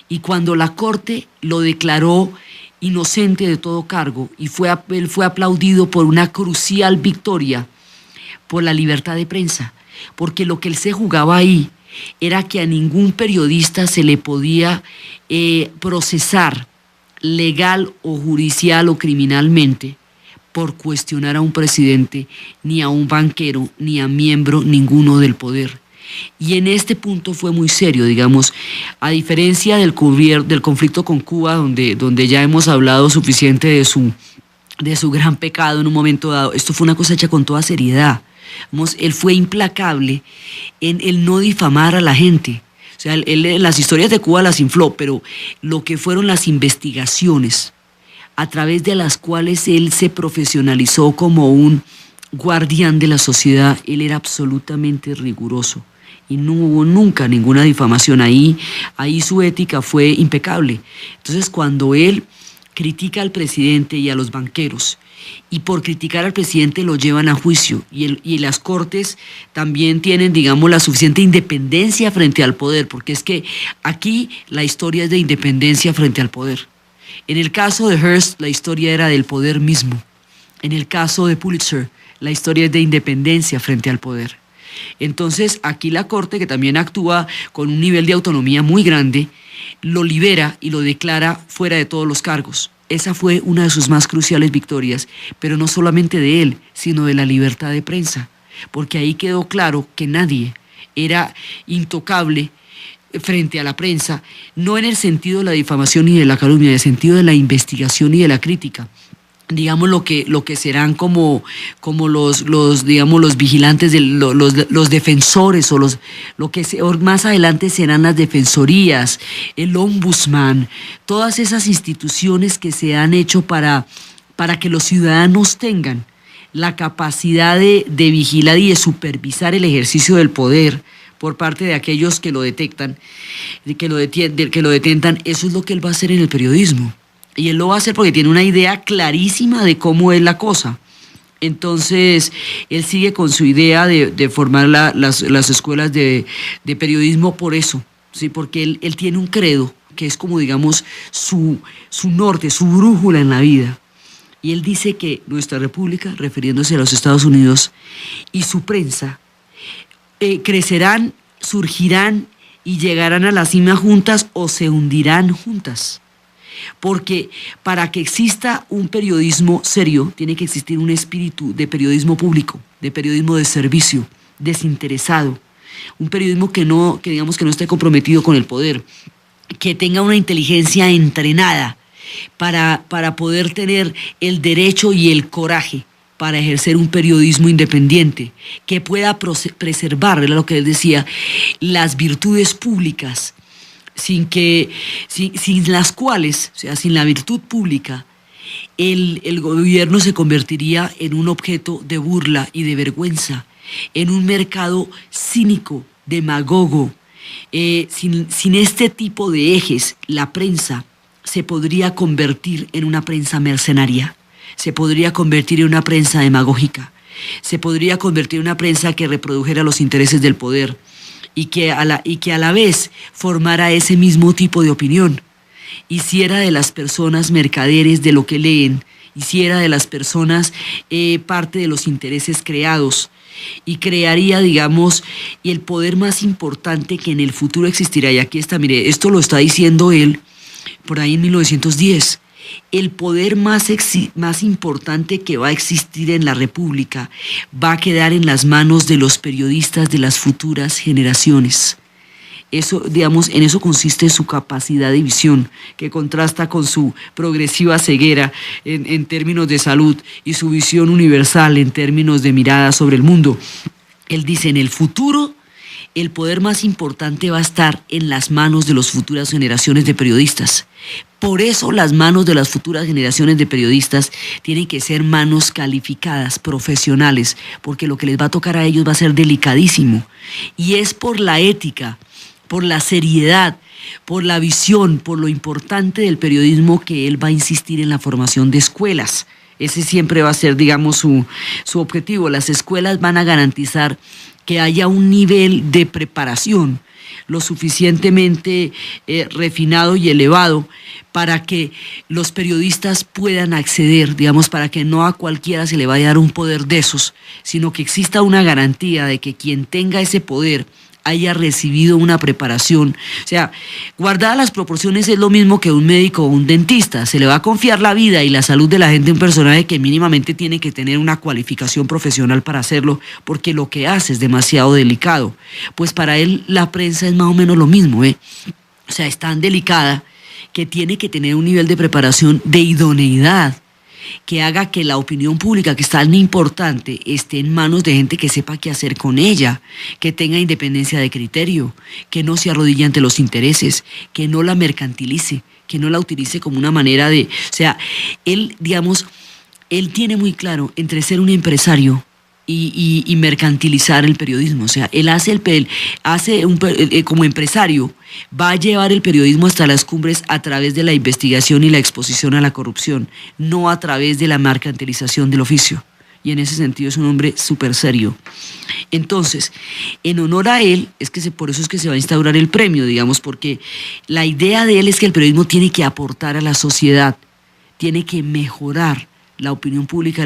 S2: Y cuando la corte lo declaró inocente de todo cargo y él fue aplaudido por una crucial victoria por la libertad de prensa, porque lo que él se jugaba ahí era que a ningún periodista se le podía procesar legal o judicial o criminalmente por cuestionar a un presidente, ni a un banquero, ni a miembro ninguno del poder. Y en este punto fue muy serio, digamos, a diferencia del conflicto con Cuba, donde ya hemos hablado suficiente de su gran pecado en un momento dado. Esto fue una cosa hecha con toda seriedad. Digamos, él fue implacable en el no difamar a la gente. O sea, él las historias de Cuba las infló, pero lo que fueron las investigaciones a través de las cuales él se profesionalizó como un guardián de la sociedad, él era absolutamente riguroso y no hubo nunca ninguna difamación. Ahí su ética fue impecable. Entonces, cuando él critica al presidente y a los banqueros, y por criticar al presidente lo llevan a juicio, y las cortes también tienen, digamos, la suficiente independencia frente al poder, porque es que aquí la historia es de independencia frente al poder. En el caso de Hearst, la historia era del poder mismo. En el caso de Pulitzer, la historia es de independencia frente al poder. Entonces, aquí la corte, que también actúa con un nivel de autonomía muy grande, lo libera y lo declara fuera de todos los cargos. Esa fue una de sus más cruciales victorias, pero no solamente de él, sino de la libertad de prensa, porque ahí quedó claro que nadie era intocable frente a la prensa, no en el sentido de la difamación ni de la calumnia, en el sentido de la investigación y de la crítica. Digamos lo que serán como los vigilantes, los defensores, o lo que más adelante serán las defensorías, el ombudsman, todas esas instituciones que se han hecho para que los ciudadanos tengan la capacidad de vigilar y de supervisar el ejercicio del poder por parte de aquellos que lo detectan, que lo detentan. Eso es lo que él va a hacer en el periodismo. Y él lo va a hacer porque tiene una idea clarísima de cómo es la cosa. Entonces, él sigue con su idea de formar las escuelas de periodismo por eso, ¿sí? Porque él tiene un credo que es como, digamos, su norte, su brújula en la vida. Y él dice que nuestra república, refiriéndose a los Estados Unidos, y su prensa, crecerán, surgirán y llegarán a la cima juntas o se hundirán juntas. Porque para que exista un periodismo serio, tiene que existir un espíritu de periodismo público, de periodismo de servicio, desinteresado. Un periodismo que digamos que no esté comprometido con el poder, que tenga una inteligencia entrenada para poder tener el derecho y el coraje para ejercer un periodismo independiente, que pueda preservar, era lo que él decía, las virtudes públicas, sin las cuales, o sea, sin la virtud pública, el gobierno se convertiría en un objeto de burla y de vergüenza, en un mercado cínico, demagogo. Sin este tipo de ejes, la prensa se podría convertir en una prensa mercenaria, se podría convertir en una prensa demagógica, se podría convertir en una prensa que reprodujera los intereses del poder y que a la vez formara ese mismo tipo de opinión, hiciera de las personas mercaderes de lo que leen, hiciera de las personas parte de los intereses creados, y crearía, digamos, el poder más importante que en el futuro existirá. Y aquí está, mire, esto lo está diciendo él por ahí en 1910. El poder más importante que va a existir en la República va a quedar en las manos de los periodistas de las futuras generaciones. Eso, digamos, en eso consiste su capacidad de visión, que contrasta con su progresiva ceguera en términos de salud y su visión universal en términos de mirada sobre el mundo. Él dice, en el futuro, el poder más importante va a estar en las manos de las futuras generaciones de periodistas. Por eso las manos de las futuras generaciones de periodistas tienen que ser manos calificadas, profesionales, porque lo que les va a tocar a ellos va a ser delicadísimo. Y es por la ética, por la seriedad, por la visión, por lo importante del periodismo que él va a insistir en la formación de escuelas. Ese siempre va a ser, digamos, su objetivo. Las escuelas van a garantizar que haya un nivel de preparación lo suficientemente refinado y elevado para que los periodistas puedan acceder, digamos, para que no a cualquiera se le vaya a dar un poder de esos, sino que exista una garantía de que quien tenga ese poder haya recibido una preparación. O sea, guardadas las proporciones, es lo mismo que un médico o un dentista. Se le va a confiar la vida y la salud de la gente a un personaje que mínimamente tiene que tener una cualificación profesional para hacerlo, porque lo que hace es demasiado delicado. Pues para él la prensa es más o menos lo mismo, O sea, es tan delicada que tiene que tener un nivel de preparación, de idoneidad, que haga que la opinión pública, que es tan importante, esté en manos de gente que sepa qué hacer con ella, que tenga independencia de criterio, que no se arrodille ante los intereses, que no la mercantilice, que no la utilice como una manera de... O sea, él, digamos, él tiene muy claro entre ser un empresario y mercantilizar el periodismo. O sea, él como empresario va a llevar el periodismo hasta las cumbres a través de la investigación y la exposición a la corrupción, no a través de la mercantilización del oficio. Y en ese sentido es un hombre súper serio. Entonces, en honor a él, por eso es que se va a instaurar el premio, digamos, porque la idea de él es que el periodismo tiene que aportar a la sociedad, tiene que mejorar la opinión pública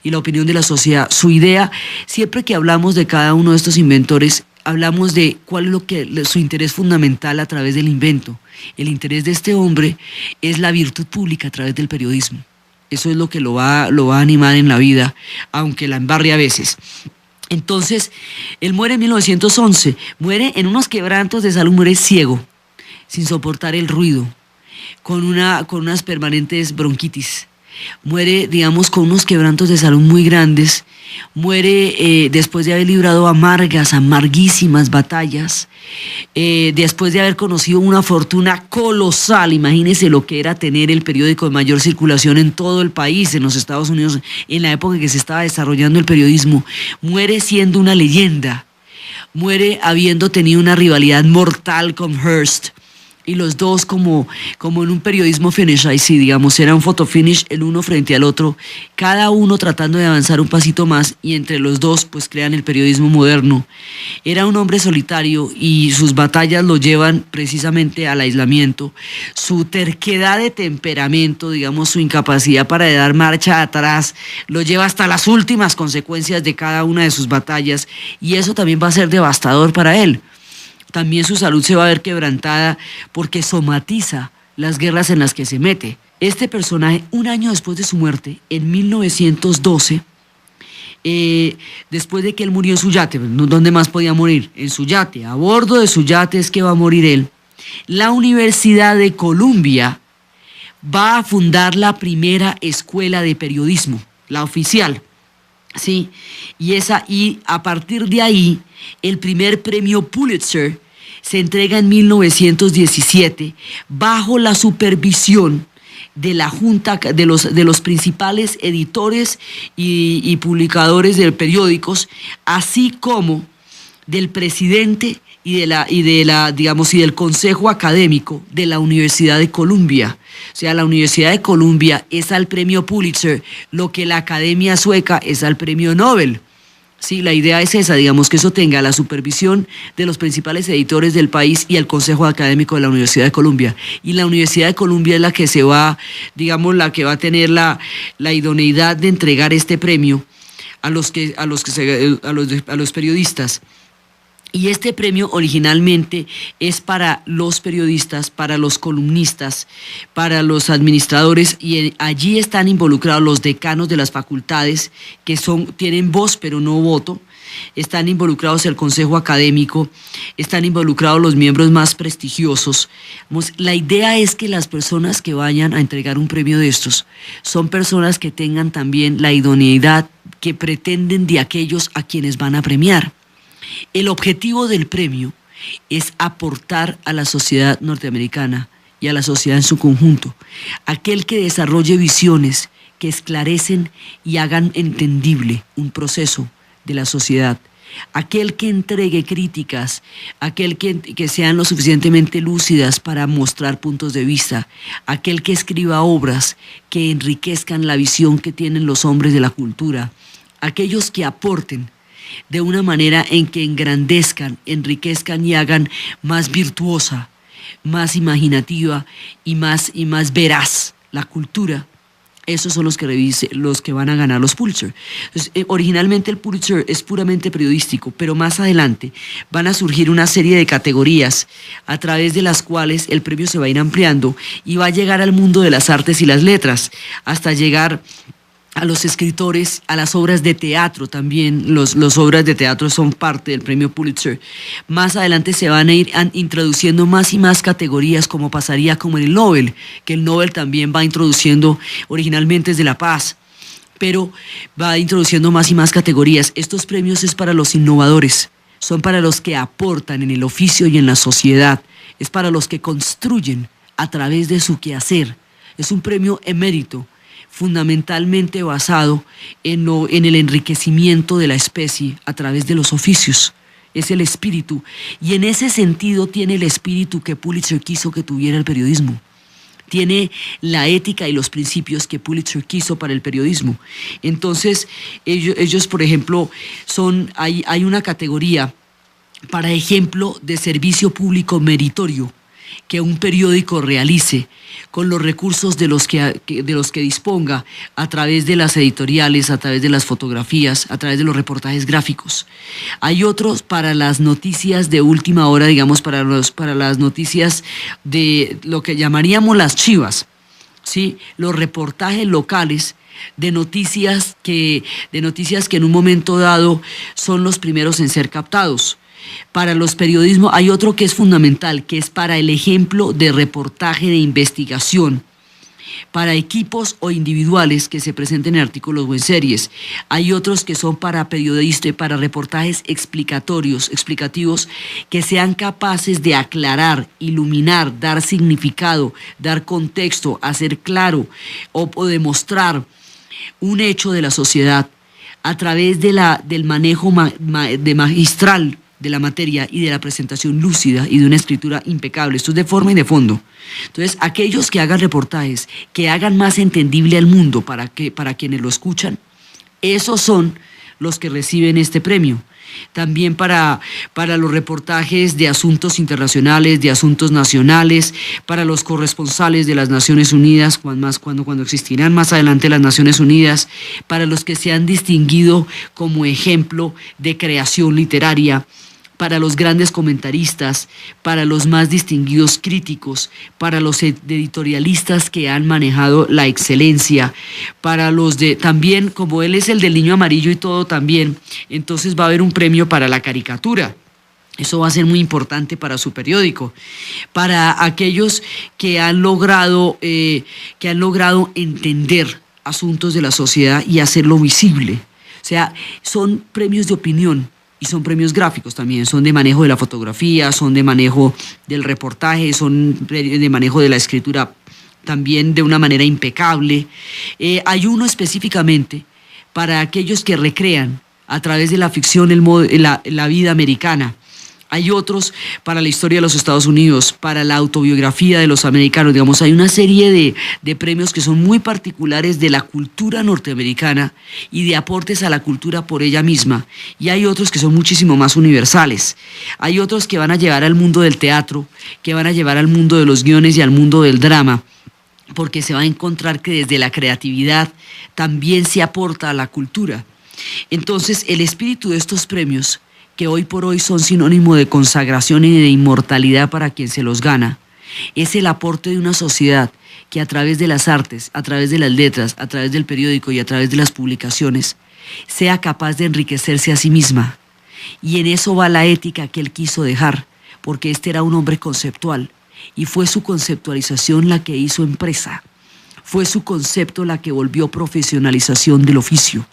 S2: y la opinión de la sociedad. Su idea, siempre que hablamos de cada uno de estos inventores, hablamos de cuál es su interés fundamental a través del invento. El interés de este hombre es la virtud pública a través del periodismo. Eso es lo que lo va a animar en la vida, aunque la embarre a veces. Entonces, él muere en 1911, muere en unos quebrantos de salud, muere ciego, sin soportar el ruido, con unas permanentes bronquitis. Muere, digamos, con unos quebrantos de salud muy grandes, muere después de haber librado amarguísimas batallas, después de haber conocido una fortuna colosal. Imagínense lo que era tener el periódico de mayor circulación en todo el país, en los Estados Unidos, en la época en que se estaba desarrollando el periodismo. Muere siendo una leyenda, muere habiendo tenido una rivalidad mortal con Hearst. Y los dos como en un periodismo finish, ahí sí, digamos, era un photo finish el uno frente al otro, cada uno tratando de avanzar un pasito más, y entre los dos pues crean el periodismo moderno. Era un hombre solitario y sus batallas lo llevan precisamente al aislamiento. Su terquedad de temperamento, digamos, su incapacidad para dar marcha atrás, lo lleva hasta las últimas consecuencias de cada una de sus batallas, y eso también va a ser devastador para él. también su salud se va a ver quebrantada porque somatiza las guerras en las que se mete. Este personaje, un año después de su muerte, en 1912, después de que él murió en su yate, ¿dónde más podía morir? En su yate, a bordo de su yate es que va a morir él. La Universidad de Columbia va a fundar la primera escuela de periodismo, la oficial, ¿sí? Y a partir de ahí, el primer premio Pulitzer se entrega en 1917 bajo la supervisión de la junta de los principales editores y publicadores de periódicos, así como del presidente y del consejo académico de la Universidad de Columbia. O sea, la Universidad de Columbia es al premio Pulitzer lo que la Academia Sueca es al premio Nobel. Sí, la idea es esa, digamos, que eso tenga la supervisión de los principales editores del país y el Consejo Académico de la Universidad de Columbia. Y la Universidad de Columbia es la que la que va a tener la idoneidad de entregar este premio a los periodistas. Y este premio originalmente es para los periodistas, para los columnistas, para los administradores, y allí están involucrados los decanos de las facultades, que tienen voz pero no voto. Están involucrados el consejo académico, están involucrados los miembros más prestigiosos. La idea es que las personas que vayan a entregar un premio de estos son personas que tengan también la idoneidad que pretenden de aquellos a quienes van a premiar. El objetivo del premio es aportar a la sociedad norteamericana y a la sociedad en su conjunto, aquel que desarrolle visiones que esclarecen y hagan entendible un proceso de la sociedad, aquel que entregue críticas, aquel que sean lo suficientemente lúcidas para mostrar puntos de vista, aquel que escriba obras que enriquezcan la visión que tienen los hombres de la cultura, aquellos que aporten de una manera en que engrandezcan, enriquezcan y hagan más virtuosa, más imaginativa y más veraz la cultura. Esos son los que van a ganar los Pulitzer. Entonces, originalmente el Pulitzer es puramente periodístico, pero más adelante van a surgir una serie de categorías a través de las cuales el premio se va a ir ampliando y va a llegar al mundo de las artes y las letras, hasta llegar a los escritores, a las obras de teatro también. Las obras de teatro son parte del premio Pulitzer. Más adelante se van a ir introduciendo más y más categorías, como pasaría como en el Nobel, que el Nobel también va introduciendo, originalmente es de la paz, pero va introduciendo más y más categorías. Estos premios es para los innovadores, son para los que aportan en el oficio y en la sociedad, es para los que construyen a través de su quehacer. Es un premio emérito, fundamentalmente basado en el enriquecimiento de la especie a través de los oficios. Es el espíritu, y en ese sentido tiene el espíritu que Pulitzer quiso que tuviera el periodismo. Tiene la ética y los principios que Pulitzer quiso para el periodismo. Entonces, ellos por ejemplo, hay una categoría, para ejemplo, de servicio público meritorio que un periódico realice con los recursos de los que disponga, a través de las editoriales, a través de las fotografías, a través de los reportajes gráficos. Hay otros para las noticias de última hora, digamos, para las noticias de lo que llamaríamos las chivas, ¿sí? Los reportajes locales de noticias que en un momento dado son los primeros en ser captados. Para los periodismos hay otro que es fundamental, que es para el ejemplo de reportaje de investigación, para equipos o individuales que se presenten en artículos o en series. Hay otros que son para periodistas, para reportajes explicativos, que sean capaces de aclarar, iluminar, dar significado, dar contexto, hacer claro o demostrar un hecho de la sociedad a través del manejo magistral de la materia y de la presentación lúcida y de una escritura impecable. Esto es de forma y de fondo. Entonces, aquellos que hagan reportajes, que hagan más entendible al mundo para quienes lo escuchan, esos son los que reciben este premio. También para los reportajes de asuntos internacionales, de asuntos nacionales, para los corresponsales de las Naciones Unidas, cuando existirán más adelante las Naciones Unidas, para los que se han distinguido como ejemplo de creación literaria, para los grandes comentaristas, para los más distinguidos críticos, para los editorialistas que han manejado la excelencia, para los de, también como él es el del niño amarillo y todo también, entonces va a haber un premio para la caricatura. Eso va a ser muy importante para su periódico, para aquellos que han logrado entender asuntos de la sociedad y hacerlo visible. O sea, son premios de opinión y son premios gráficos también, son de manejo de la fotografía, son de manejo del reportaje, son de manejo de la escritura también de una manera impecable. Hay uno específicamente para aquellos que recrean a través de la ficción la vida americana. Hay otros para la historia de los Estados Unidos, para la autobiografía de los americanos. Digamos, hay una serie de premios que son muy particulares de la cultura norteamericana y de aportes a la cultura por ella misma. Y hay otros que son muchísimo más universales. Hay otros que van a llevar al mundo del teatro, que van a llevar al mundo de los guiones y al mundo del drama, porque se va a encontrar que desde la creatividad también se aporta a la cultura. Entonces, el espíritu de estos premios, que hoy por hoy son sinónimo de consagración y de inmortalidad para quien se los gana, es el aporte de una sociedad que a través de las artes, a través de las letras, a través del periódico y a través de las publicaciones, sea capaz de enriquecerse a sí misma. Y en eso va la ética que él quiso dejar, porque este era un hombre conceptual, y fue su conceptualización la que hizo empresa, fue su concepto la que volvió profesionalización del oficio.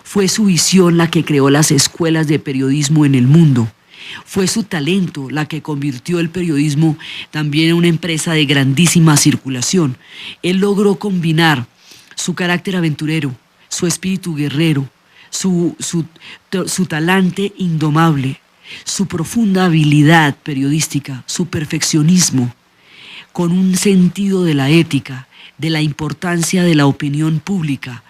S2: Fue su visión la que creó las escuelas de periodismo en el mundo. Fue su talento la que convirtió el periodismo también en una empresa de grandísima circulación. Él logró combinar su carácter aventurero, su espíritu guerrero, su talante indomable, su profunda habilidad periodística, su perfeccionismo, con un sentido de la ética, de la importancia de la opinión pública,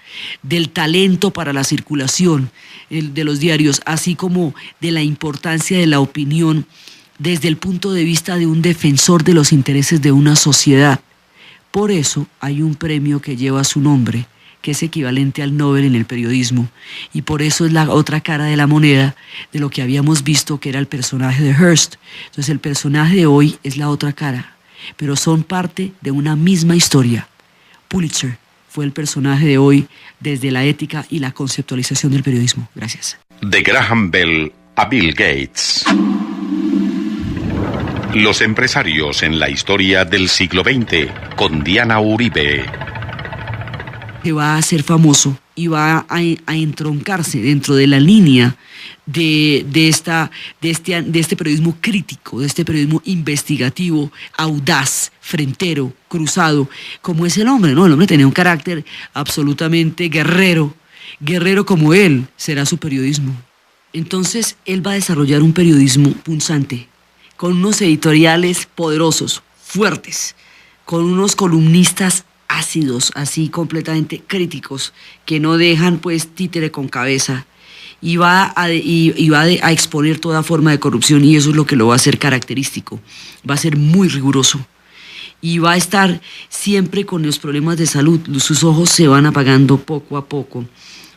S2: del talento para la circulación de los diarios, así como de la importancia de la opinión desde el punto de vista de un defensor de los intereses de una sociedad. Por eso hay un premio que lleva su nombre, que es equivalente al Nobel en el periodismo, y por eso es la otra cara de la moneda de lo que habíamos visto que era el personaje de Hearst. Entonces el personaje de hoy es la otra cara, pero son parte de una misma historia. Pulitzer fue el personaje de hoy desde la ética y la conceptualización del periodismo. Gracias.
S1: De Graham Bell a Bill Gates. Los empresarios en la historia del siglo XX, con Diana Uribe.
S2: Que va a ser famoso y va a entroncarse dentro de la línea de este periodismo crítico, de este periodismo investigativo, audaz, frentero, cruzado, como es el hombre, ¿no? El hombre tenía un carácter absolutamente guerrero como él será su periodismo. Entonces, él va a desarrollar un periodismo punzante, con unos editoriales poderosos, fuertes, con unos columnistas ácidos, así completamente críticos, que no dejan pues títere con cabeza, y va a exponer toda forma de corrupción, y eso es lo que lo va a hacer característico. Va a ser muy riguroso y va a estar siempre con los problemas de salud. Sus ojos se van apagando poco a poco.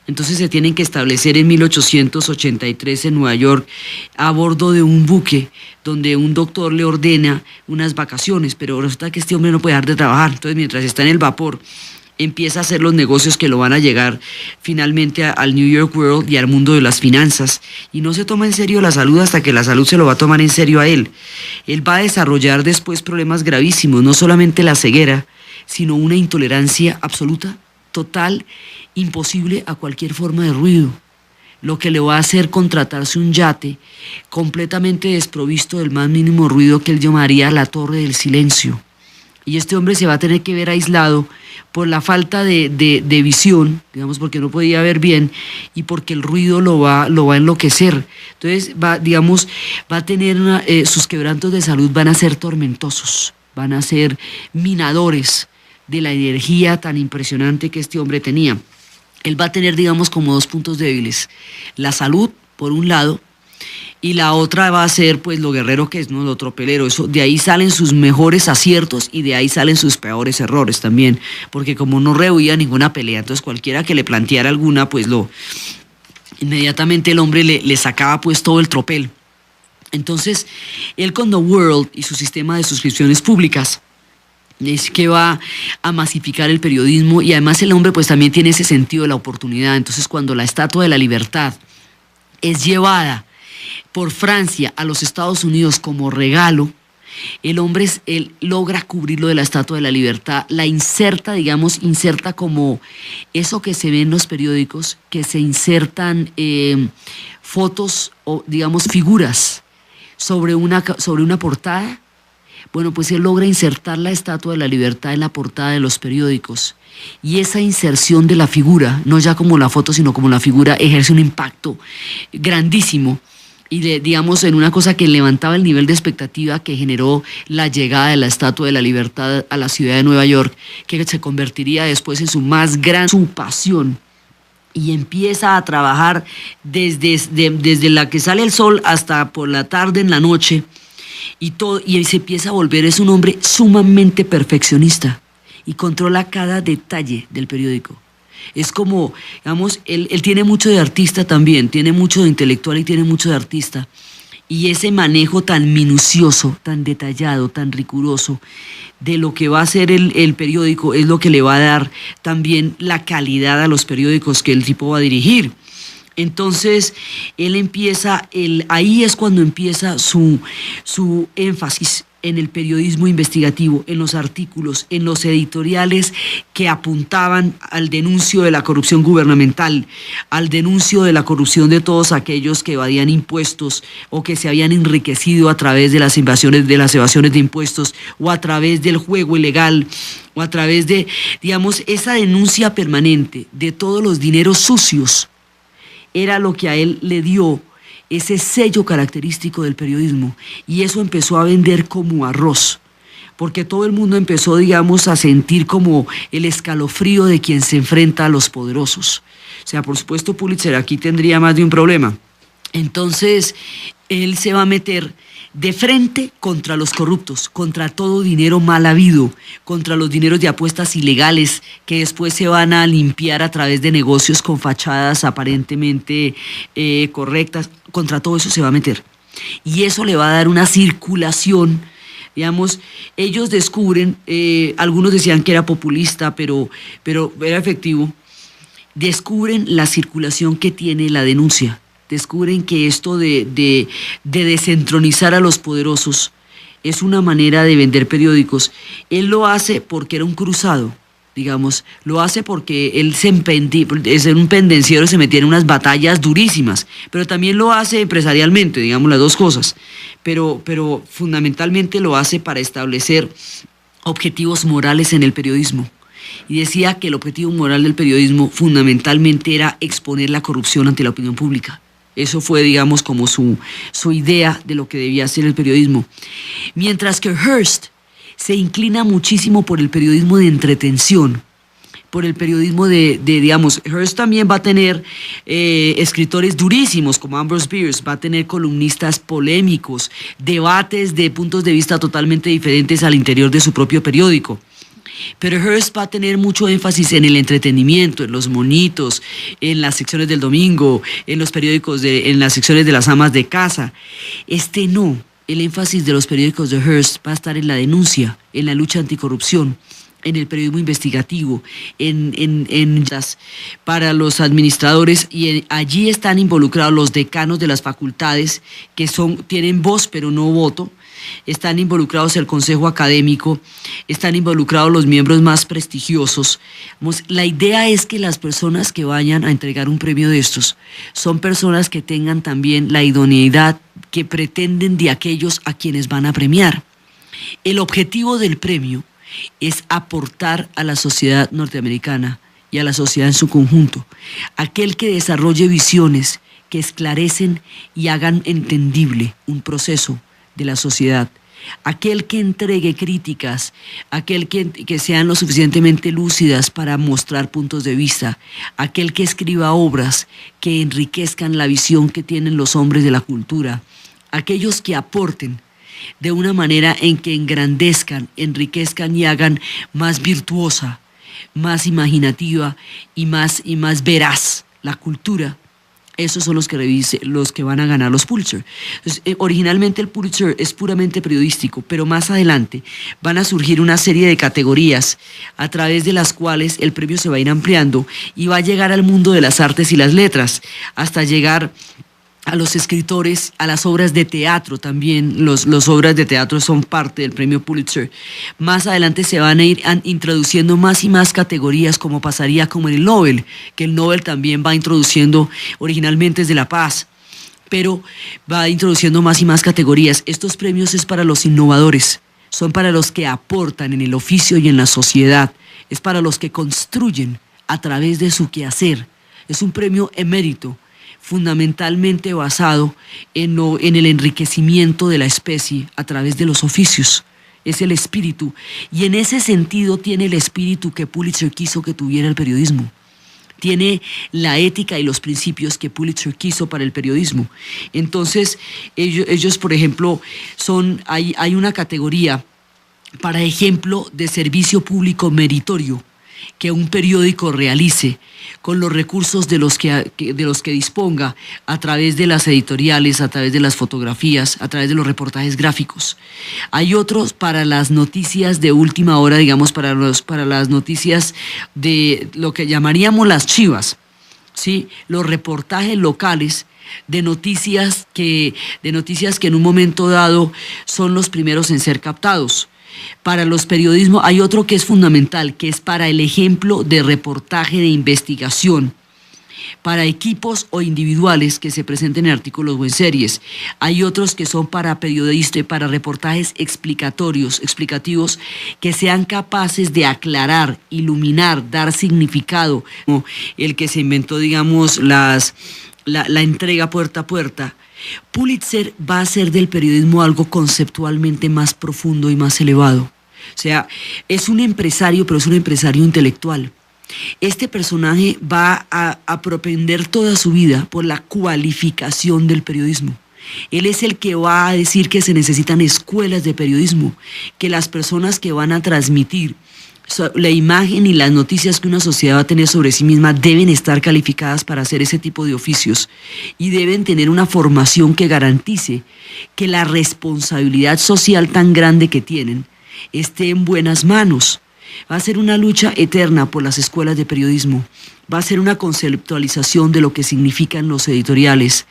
S2: Entonces se tienen que establecer en 1883 en Nueva York a bordo de un buque donde un doctor le ordena unas vacaciones, pero resulta que este hombre no puede dejar de trabajar. Entonces, mientras está en el vapor, empieza a hacer los negocios que lo van a llegar finalmente al New York World y al mundo de las finanzas, y no se toma en serio la salud hasta que la salud se lo va a tomar en serio a él. Él va a desarrollar después problemas gravísimos, no solamente la ceguera, sino una intolerancia absoluta, total, imposible a cualquier forma de ruido, lo que le va a hacer contratarse un yate completamente desprovisto del más mínimo ruido, que él llamaría la torre del silencio. Y este hombre se va a tener que ver aislado por la falta de visión, digamos, porque no podía ver bien, y porque el ruido lo va a enloquecer. Entonces, va a tener sus quebrantos de salud van a ser tormentosos, van a ser minadores de la energía tan impresionante que este hombre tenía. Él va a tener, digamos, como dos puntos débiles: la salud, por un lado, y la otra va a ser pues lo guerrero que es, ¿no? Lo tropelero. Eso, de ahí salen sus mejores aciertos y de ahí salen sus peores errores también, porque como no rehuía ninguna pelea, entonces cualquiera que le planteara alguna, pues inmediatamente el hombre le sacaba pues todo el tropel. Entonces, él con The World y su sistema de suscripciones públicas es que va a masificar el periodismo, y además el hombre pues también tiene ese sentido de la oportunidad. Entonces, cuando la Estatua de la Libertad es llevada por Francia a los Estados Unidos como regalo, él logra cubrir lo de la Estatua de la Libertad, la inserta, inserta como eso que se ve en los periódicos, que se insertan fotos o figuras sobre una portada. Bueno, pues él logra insertar la Estatua de la Libertad en la portada de los periódicos, y esa inserción de la figura, no ya como la foto, sino como la figura, ejerce un impacto grandísimo, y en una cosa que levantaba el nivel de expectativa que generó la llegada de la Estatua de la Libertad a la ciudad de Nueva York, que se convertiría después en su más gran, su pasión. Y empieza a trabajar desde la que sale el sol hasta por la tarde, en la noche, y se empieza a volver, es un hombre sumamente perfeccionista y controla cada detalle del periódico. Es como, él tiene mucho de artista también, tiene mucho de intelectual y tiene mucho de artista. Y ese manejo tan minucioso, tan detallado, tan riguroso de lo que va a ser el periódico es lo que le va a dar también la calidad a los periódicos que el tipo va a dirigir. Entonces, ahí es cuando empieza su énfasis en el periodismo investigativo, en los artículos, en los editoriales que apuntaban al denuncio de la corrupción gubernamental, al denuncio de la corrupción de todos aquellos que evadían impuestos o que se habían enriquecido a través de las evasiones de impuestos, o a través del juego ilegal, o a través de, esa denuncia permanente de todos los dineros sucios. Era lo que a él le dio ese sello característico del periodismo, y eso empezó a vender como arroz, porque todo el mundo empezó, a sentir como el escalofrío de quien se enfrenta a los poderosos. O sea, por supuesto, Pulitzer aquí tendría más de un problema. Entonces, él se va a meter de frente contra los corruptos, contra todo dinero mal habido, contra los dineros de apuestas ilegales que después se van a limpiar a través de negocios con fachadas aparentemente correctas. Contra todo eso se va a meter. Y eso le va a dar una circulación. Ellos descubren, algunos decían que era populista, pero era efectivo. Descubren la circulación que tiene la denuncia. Descubren que esto de desentronizar a los poderosos es una manera de vender periódicos. Él lo hace porque era un cruzado, lo hace porque él es un pendenciero, se metía en unas batallas durísimas, pero también lo hace empresarialmente, las dos cosas, pero fundamentalmente lo hace para establecer objetivos morales en el periodismo. Y decía que el objetivo moral del periodismo fundamentalmente era exponer la corrupción ante la opinión pública. Eso fue, como su idea de lo que debía ser el periodismo. Mientras que Hearst se inclina muchísimo por el periodismo de entretención, por el periodismo Hearst también va a tener escritores durísimos como Ambrose Bierce, va a tener columnistas polémicos, debates de puntos de vista totalmente diferentes al interior de su propio periódico. Pero Hearst va a tener mucho énfasis en el entretenimiento, en los monitos, en las secciones del domingo, en los periódicos, en las secciones de las amas de casa. No, el énfasis de los periódicos de Hearst va a estar en la denuncia, en la lucha anticorrupción, en el periodismo investigativo, para los administradores, y allí están involucrados los decanos de las facultades, que tienen voz pero no voto. Están involucrados el consejo académico, están involucrados los miembros más prestigiosos. La idea es que las personas que vayan a entregar un premio de estos son personas que tengan también la idoneidad que pretenden de aquellos a quienes van a premiar. El objetivo del premio es aportar a la sociedad norteamericana y a la sociedad en su conjunto, aquel que desarrolle visiones que esclarecen y hagan entendible un proceso de la sociedad, aquel que entregue críticas, aquel que sean lo suficientemente lúcidas para mostrar puntos de vista, aquel que escriba obras que enriquezcan la visión que tienen los hombres de la cultura, aquellos que aporten de una manera en que engrandezcan, enriquezcan y hagan más virtuosa, más imaginativa y más veraz la cultura. esos son los que van a ganar los Pulitzer. Entonces, originalmente el Pulitzer es puramente periodístico, pero más adelante van a surgir una serie de categorías a través de las cuales el premio se va a ir ampliando y va a llegar al mundo de las artes y las letras, hasta llegar a los escritores, a las obras de teatro también. Los obras de teatro son parte del premio Pulitzer. Más adelante se van a ir introduciendo más y más categorías, como pasaría como en el Nobel, que el Nobel también va introduciendo, originalmente es de la paz, pero va introduciendo más y más categorías. Estos premios es para los innovadores, son para los que aportan en el oficio y en la sociedad, es para los que construyen a través de su quehacer. Es un premio emérito, fundamentalmente basado en el enriquecimiento de la especie a través de los oficios. Es el espíritu, y en ese sentido tiene el espíritu que Pulitzer quiso que tuviera el periodismo. Tiene la ética y los principios que Pulitzer quiso para el periodismo. Entonces, ellos por ejemplo, hay una categoría, para ejemplo, de servicio público meritorio, que un periódico realice con los recursos de los que disponga, a través de las editoriales, a través de las fotografías, a través de los reportajes gráficos. Hay otros para las noticias de última hora, digamos, para las noticias de lo que llamaríamos las chivas, ¿sí? Los reportajes locales de noticias que en un momento dado son los primeros en ser captados. Para los periodismos hay otro que es fundamental, que es para el ejemplo de reportaje de investigación, para equipos o individuales que se presenten en artículos o en series. Hay otros que son para periodistas, para reportajes explicativos, que sean capaces de aclarar, iluminar, dar significado, como el que se inventó, digamos, la entrega puerta a puerta. Pulitzer va a hacer del periodismo algo conceptualmente más profundo y más elevado. O sea, es un empresario, pero es un empresario intelectual. Este personaje va a propender toda su vida por la cualificación del periodismo. Él es el que va a decir que se necesitan escuelas de periodismo, que las personas que van a transmitir la imagen y las noticias que una sociedad va a tener sobre sí misma deben estar calificadas para hacer ese tipo de oficios, y deben tener una formación que garantice que la responsabilidad social tan grande que tienen esté en buenas manos. Va a ser una lucha eterna por las escuelas de periodismo, va a ser una conceptualización de lo que significan los editoriales,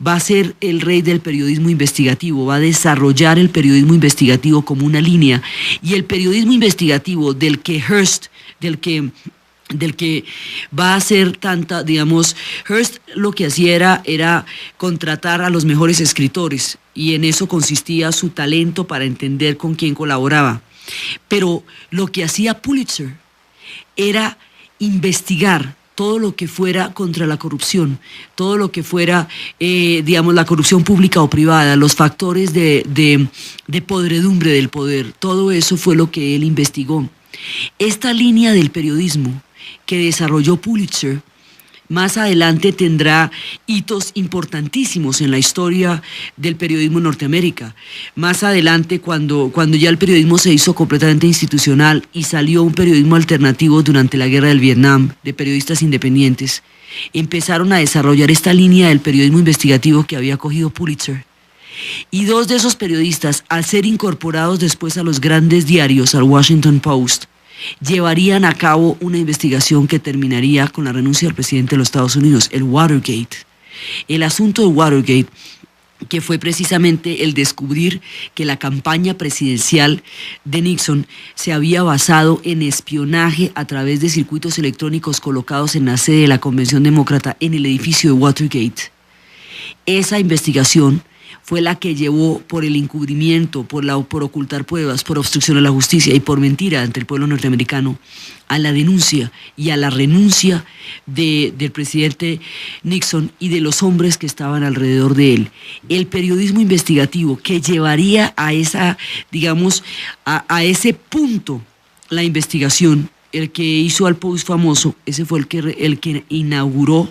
S2: va a ser el rey del periodismo investigativo, va a desarrollar el periodismo investigativo como una línea, y el periodismo investigativo del que va a hacer tanta, digamos, Hearst lo que hacía era contratar a los mejores escritores, y en eso consistía su talento para entender con quién colaboraba. Pero lo que hacía Pulitzer era investigar todo lo que fuera contra la corrupción, todo lo que fuera, digamos, la corrupción pública o privada, los factores de podredumbre del poder. Todo eso fue lo que él investigó. Esta línea del periodismo que desarrolló Pulitzer más adelante tendrá hitos importantísimos en la historia del periodismo en Norteamérica. Más adelante, cuando ya el periodismo se hizo completamente institucional y salió un periodismo alternativo durante la guerra del Vietnam, de periodistas independientes, empezaron a desarrollar esta línea del periodismo investigativo que había cogido Pulitzer. Y dos de esos periodistas, al ser incorporados después a los grandes diarios, al Washington Post, llevarían a cabo una investigación que terminaría con la renuncia del presidente de los Estados Unidos, el Watergate. El asunto de Watergate, que fue precisamente el descubrir que la campaña presidencial de Nixon se había basado en espionaje a través de circuitos electrónicos colocados en la sede de la Convención Demócrata en el edificio de Watergate. Esa investigación fue la que llevó, por el encubrimiento, por ocultar pruebas, por obstrucción a la justicia y por mentira ante el pueblo norteamericano, a la denuncia y a la renuncia del presidente Nixon y de los hombres que estaban alrededor de él. El periodismo investigativo que llevaría a esa, digamos, a ese punto la investigación, el que hizo al Post famoso, ese fue el que inauguró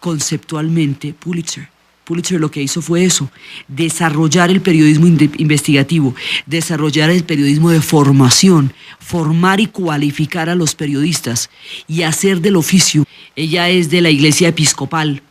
S2: conceptualmente Pulitzer. Pulitzer lo que hizo fue eso, desarrollar el periodismo investigativo, desarrollar el periodismo de formación, formar y cualificar a los periodistas y hacer del oficio. Ella es de la Iglesia Episcopal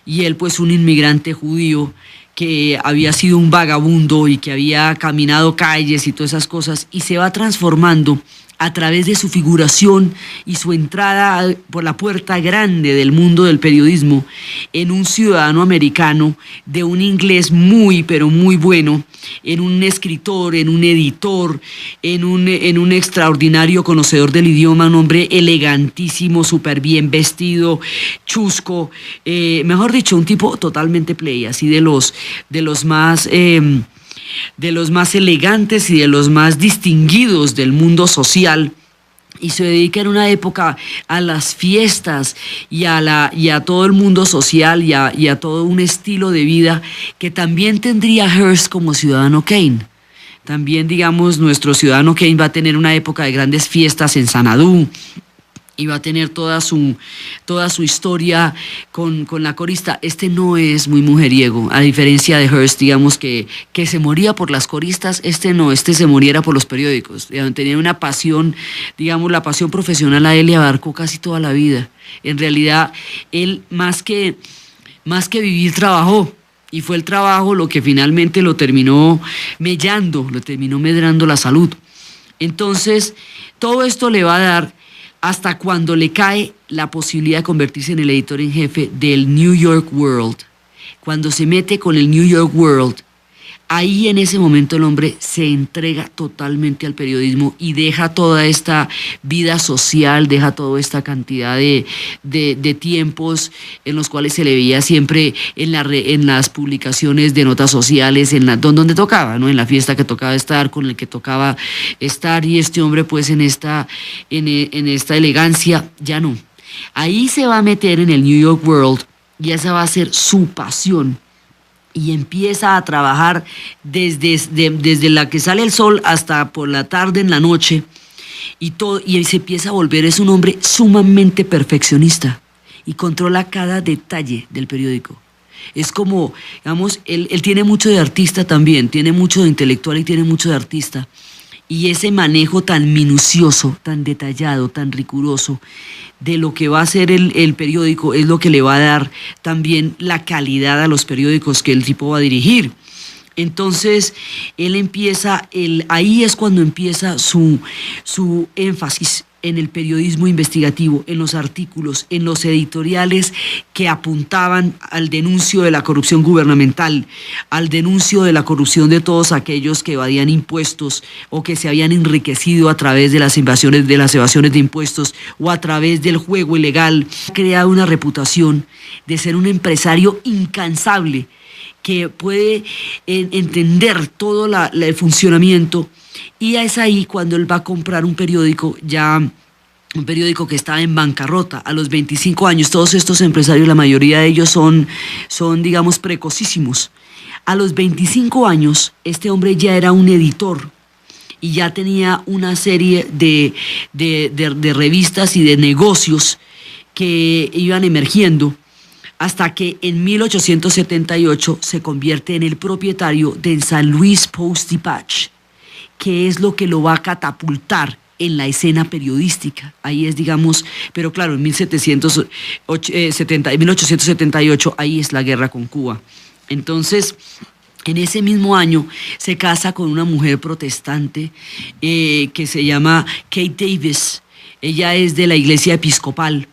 S2: y él pues un inmigrante judío que había sido un vagabundo y que había caminado calles y todas esas cosas, y se va transformando a través de su figuración y su entrada por la puerta grande del mundo del periodismo en un ciudadano americano de un inglés muy, pero muy bueno, en un escritor, en un editor, en un extraordinario conocedor del idioma, un hombre elegantísimo, súper bien vestido, chusco, mejor dicho, un tipo totalmente play, así de los más... de los más elegantes y de los más distinguidos del mundo social, y se dedica en una época a las fiestas y a todo el mundo social y a todo un estilo de vida que también tendría Hearst como Ciudadano Kane. También, digamos, nuestro Ciudadano Kane va a tener una época de grandes fiestas en Xanadu, y va a tener toda su historia con la corista. Este no es muy mujeriego, a diferencia de Hearst, digamos, que se moría por las coristas. Este no, este se muriera por los periódicos. Tenía una pasión, digamos, la pasión profesional a él le abarcó casi toda la vida. En realidad, él más que vivir, trabajó. Y fue el trabajo lo que finalmente lo terminó mellando, lo terminó medrando la salud. Entonces, todo esto le va a dar hasta cuando le cae la posibilidad de convertirse en el editor en jefe del New York World. Cuando se mete con el New York World, ahí en ese momento el hombre se entrega totalmente al periodismo y deja toda esta vida social, deja toda esta cantidad de tiempos en los cuales se le veía siempre en las publicaciones de notas sociales, donde tocaba, ¿no? En la fiesta que tocaba estar, con el que tocaba estar, y este hombre pues en esta elegancia, ya no. Ahí se va a meter en el New York World y esa va a ser su pasión. Y empieza a trabajar desde la que sale el sol hasta por la tarde, en la noche, y se empieza a volver, es un hombre sumamente perfeccionista y controla cada detalle del periódico. Es como, digamos, él tiene mucho de artista también, tiene mucho de intelectual y tiene mucho de artista. Y ese manejo tan minucioso, tan detallado, tan riguroso de lo que va a ser el periódico es lo que le va a dar también la calidad a los periódicos que el tipo va a dirigir. Entonces, él empieza, ahí es cuando empieza su énfasis en el periodismo investigativo, en los artículos, en los editoriales que apuntaban al denuncio de la corrupción gubernamental, al denuncio de la corrupción de todos aquellos que evadían impuestos o que se habían enriquecido a través de las evasiones de impuestos o a través del juego ilegal. Ha creado una reputación de ser un empresario incansable que puede entender todo el funcionamiento, y es ahí cuando él va a comprar un periódico que estaba en bancarrota a los 25 años. Todos estos empresarios, la mayoría de ellos son digamos, precocísimos. A los 25 años, este hombre ya era un editor y ya tenía una serie de revistas y de negocios que iban emergiendo, hasta que en 1878 se convierte en el propietario del San Luis Post-Dispatch, que es lo que lo va a catapultar en la escena periodística. Ahí es, digamos, pero claro, en 1878 ahí es la guerra con Cuba. Entonces, en ese mismo año se casa con una mujer protestante que se llama Kate Davis. Ella es de la iglesia episcopal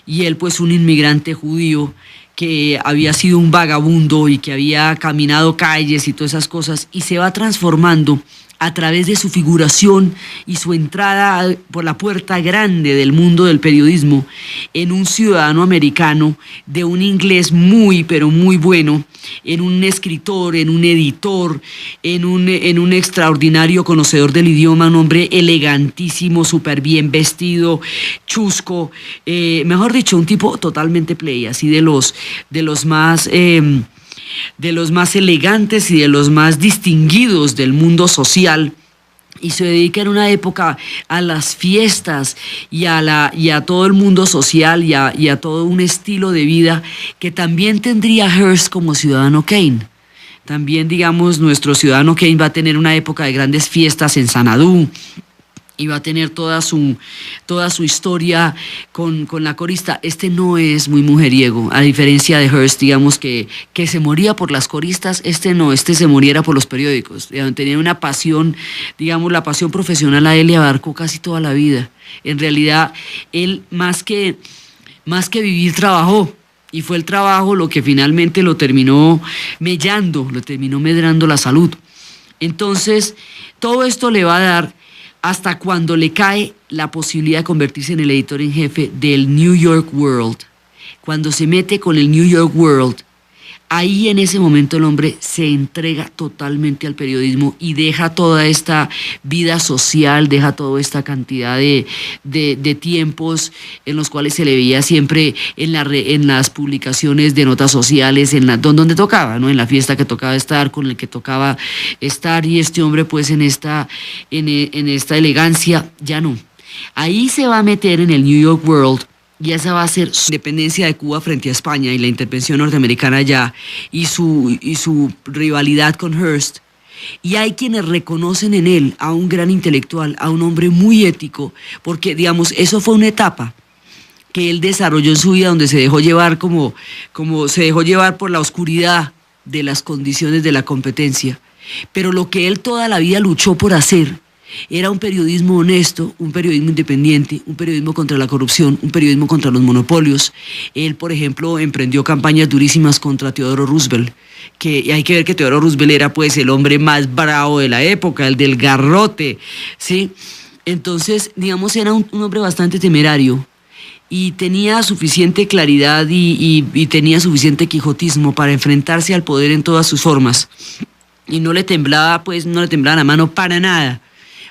S2: y él pues un inmigrante judío que había sido un vagabundo y que había caminado calles y todas esas cosas, y se va transformando a través de su figuración y su entrada por la puerta grande del mundo del periodismo en un ciudadano americano de un inglés muy, pero muy bueno, en un escritor, en un editor, en un extraordinario conocedor del idioma, un hombre elegantísimo, súper bien vestido, chusco, mejor dicho, un tipo totalmente play, así de los más elegantes y de los más distinguidos del mundo social, y se dedica en una época a las fiestas y a todo el mundo social y a todo un estilo de vida que también tendría Hearst como Ciudadano Kane. También, digamos, nuestro Ciudadano Kane va a tener una época de grandes fiestas en Xanadu, y va a tener toda su historia con la corista. Este no es muy mujeriego, a diferencia de Hearst, digamos, que se moría por las coristas. Este no, este se muriera por los periódicos. Tenía una pasión, digamos, la pasión profesional a él le abarcó casi toda la vida. En realidad, él más que vivir, trabajó. Y fue el trabajo lo que finalmente lo terminó mellando, lo terminó medrando la salud. Entonces, todo esto le va a dar hasta cuando le cae la posibilidad de convertirse en el editor en jefe del New York World. Cuando se mete con el New York World, ahí en ese momento el hombre se entrega totalmente al periodismo y deja toda esta vida social, deja toda esta cantidad de tiempos en los cuales se le veía siempre en las publicaciones de notas sociales, donde tocaba, ¿no? En la fiesta que tocaba estar, con el que tocaba estar, y este hombre pues en esta elegancia, ya no. Ahí se va a meter en el New York World. Y esa va a ser su independencia de Cuba frente a España y la intervención norteamericana allá y su rivalidad con Hearst. Y hay quienes reconocen en él a un gran intelectual, a un hombre muy ético, porque, digamos, eso fue una etapa que él desarrolló en su vida donde se dejó llevar como se dejó llevar por la oscuridad de las condiciones de la competencia. Pero lo que él toda la vida luchó por hacer era un periodismo honesto, un periodismo independiente, un periodismo contra la corrupción, un periodismo contra los monopolios. Él, por ejemplo, emprendió campañas durísimas contra Teodoro Roosevelt, que hay que ver que Teodoro Roosevelt era pues el hombre más bravo de la época, el del garrote, ¿sí? Entonces, digamos, era un hombre bastante temerario y tenía suficiente claridad y tenía suficiente quijotismo para enfrentarse al poder en todas sus formas. Y no le temblaba la mano para nada,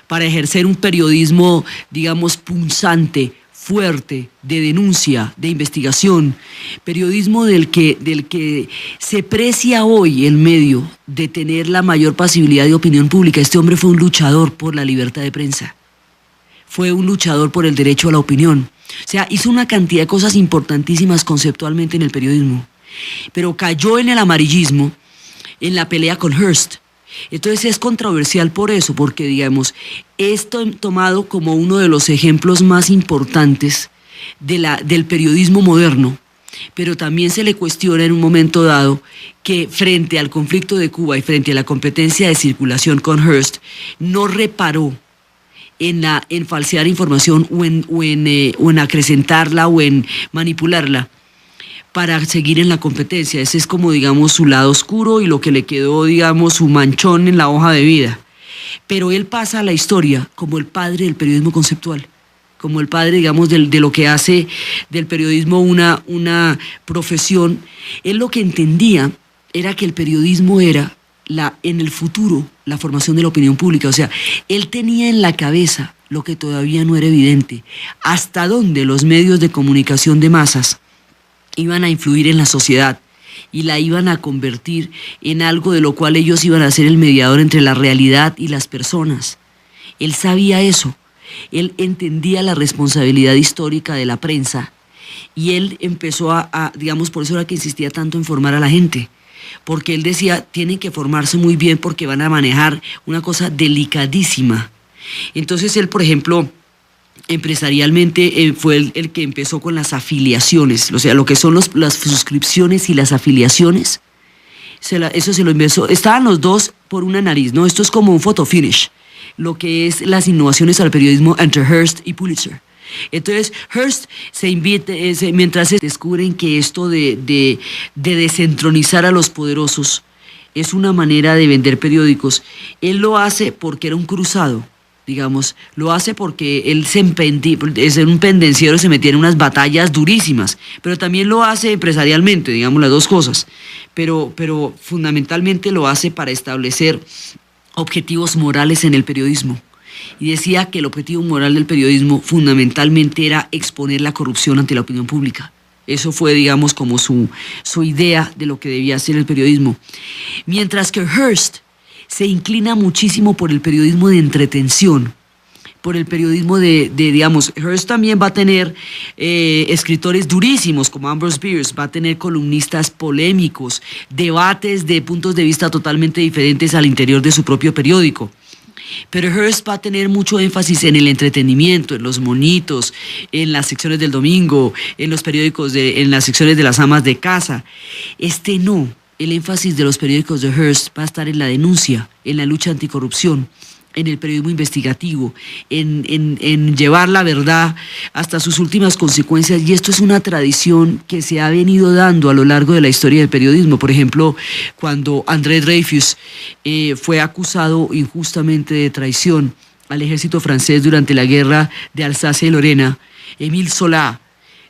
S2: para ejercer un periodismo, digamos, punzante, fuerte, de denuncia, de investigación, periodismo del que se precia hoy el medio de tener la mayor pasibilidad de opinión pública. Este hombre fue un luchador por la libertad de prensa, fue un luchador por el derecho a la opinión. O sea, hizo una cantidad de cosas importantísimas conceptualmente en el periodismo, pero cayó en el amarillismo en la pelea con Hearst. Entonces es controversial por eso, porque, digamos, esto tomado como uno de los ejemplos más importantes del periodismo moderno, pero también se le cuestiona en un momento dado que frente al conflicto de Cuba y frente a la competencia de circulación con Hearst, no reparó en falsear información o en acrecentarla o en manipularla para seguir en la competencia. Ese es como, digamos, su lado oscuro y lo que le quedó, digamos, su manchón en la hoja de vida. Pero él pasa a la historia como el padre del periodismo conceptual, como el padre, digamos, de lo que hace del periodismo una profesión. Él lo que entendía era que el periodismo era, en el futuro, la formación de la opinión pública. O sea, él tenía en la cabeza lo que todavía no era evidente, hasta dónde los medios de comunicación de masas iban a influir en la sociedad y la iban a convertir en algo de lo cual ellos iban a ser el mediador entre la realidad y las personas. Él sabía eso, él entendía la responsabilidad histórica de la prensa y él empezó digamos, por eso era que insistía tanto en formar a la gente, porque él decía, tienen que formarse muy bien porque van a manejar una cosa delicadísima. Entonces él, por ejemplo, empresarialmente fue el que empezó con las afiliaciones, o sea, lo que son las suscripciones y las afiliaciones. Eso se lo empezó, estaban los dos por una nariz, ¿no? Esto es como un photo finish, lo que es las innovaciones al periodismo entre Hearst y Pulitzer. Entonces Hearst mientras se descubren que esto de desentronizar a los poderosos es una manera de vender periódicos, él lo hace porque era un cruzado. Digamos, lo hace porque él es un pendenciero, se metía en unas batallas durísimas, pero también lo hace empresarialmente, digamos, las dos cosas, pero fundamentalmente lo hace para establecer objetivos morales en el periodismo. Y decía que el objetivo moral del periodismo fundamentalmente era exponer la corrupción ante la opinión pública. Eso fue, digamos, como su idea de lo que debía ser el periodismo. Mientras que Hearst se inclina muchísimo por el periodismo de entretención, por el periodismo digamos, Hearst también va a tener escritores durísimos como Ambrose Bierce, va a tener columnistas polémicos, debates de puntos de vista totalmente diferentes al interior de su propio periódico. Pero Hearst va a tener mucho énfasis en el entretenimiento, en los monitos, en las secciones del domingo, en los periódicos, en las secciones de las amas de casa. No, el énfasis de los periódicos de Hearst va a estar en la denuncia, en la lucha anticorrupción, en el periodismo investigativo, en llevar la verdad hasta sus últimas consecuencias. Y esto es una tradición que se ha venido dando a lo largo de la historia del periodismo. Por ejemplo, cuando André Dreyfus fue acusado injustamente de traición al ejército francés durante la guerra de Alsacia y Lorena, Émile Zola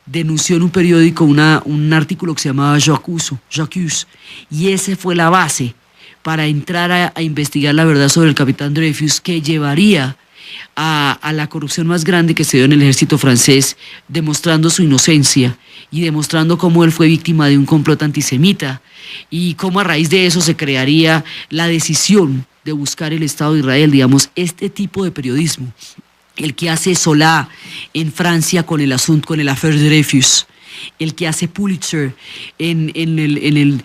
S2: denunció en un periódico un artículo que se llamaba J'accuse, y esa fue la base para entrar a investigar la verdad sobre el capitán Dreyfus, que llevaría a la corrupción más grande que se dio en el ejército francés, demostrando su inocencia y demostrando cómo él fue víctima de un complot antisemita y cómo a raíz de eso se crearía la decisión de buscar el Estado de Israel. Digamos, este tipo de periodismo, el que hace Zola en Francia con el asunto, con el affaire Dreyfus, el que hace Pulitzer en el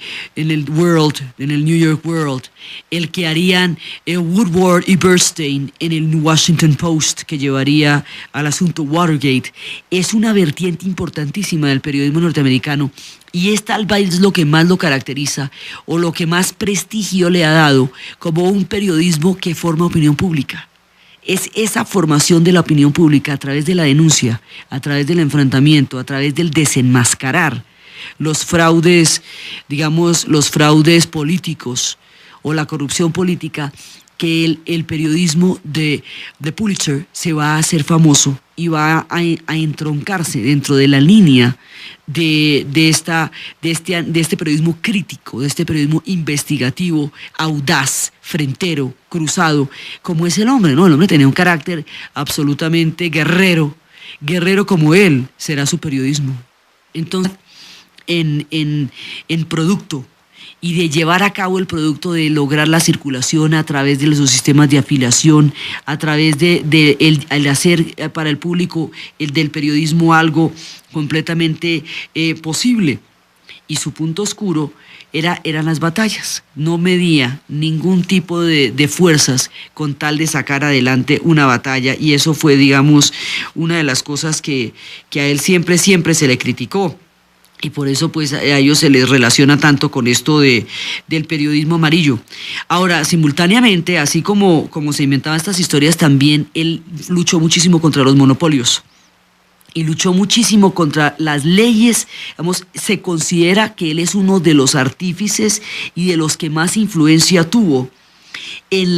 S2: World, en el New York World, el que harían Woodward y Bernstein en el Washington Post, que llevaría al asunto Watergate, es una vertiente importantísima del periodismo norteamericano, y es tal vez lo que más lo caracteriza o lo que más prestigio le ha dado como un periodismo que forma opinión pública. Es esa formación de la opinión pública a través de la denuncia, a través del enfrentamiento, a través del desenmascarar los fraudes, digamos, los fraudes políticos o la corrupción política, que el periodismo de Pulitzer se va a hacer famoso y va a entroncarse dentro de la línea de este periodismo crítico, de este periodismo investigativo, audaz, frentero, cruzado, como es el hombre, ¿no? El hombre tenía un carácter absolutamente guerrero como él será su periodismo. Entonces, en producto, y de llevar a cabo el producto, de lograr la circulación a través de los sistemas de afiliación, a través de el hacer para el público del periodismo algo completamente posible. Y su punto oscuro eran las batallas. No medía ningún tipo de fuerzas con tal de sacar adelante una batalla, y eso fue, digamos, una de las cosas que a él siempre se le criticó. Y por eso pues a ellos se les relaciona tanto con esto del periodismo amarillo. Ahora, simultáneamente, así como se inventaban estas historias, también él luchó muchísimo contra los monopolios. Y luchó muchísimo contra las leyes. Digamos, se considera que él es uno de los artífices y de los que más influencia tuvo en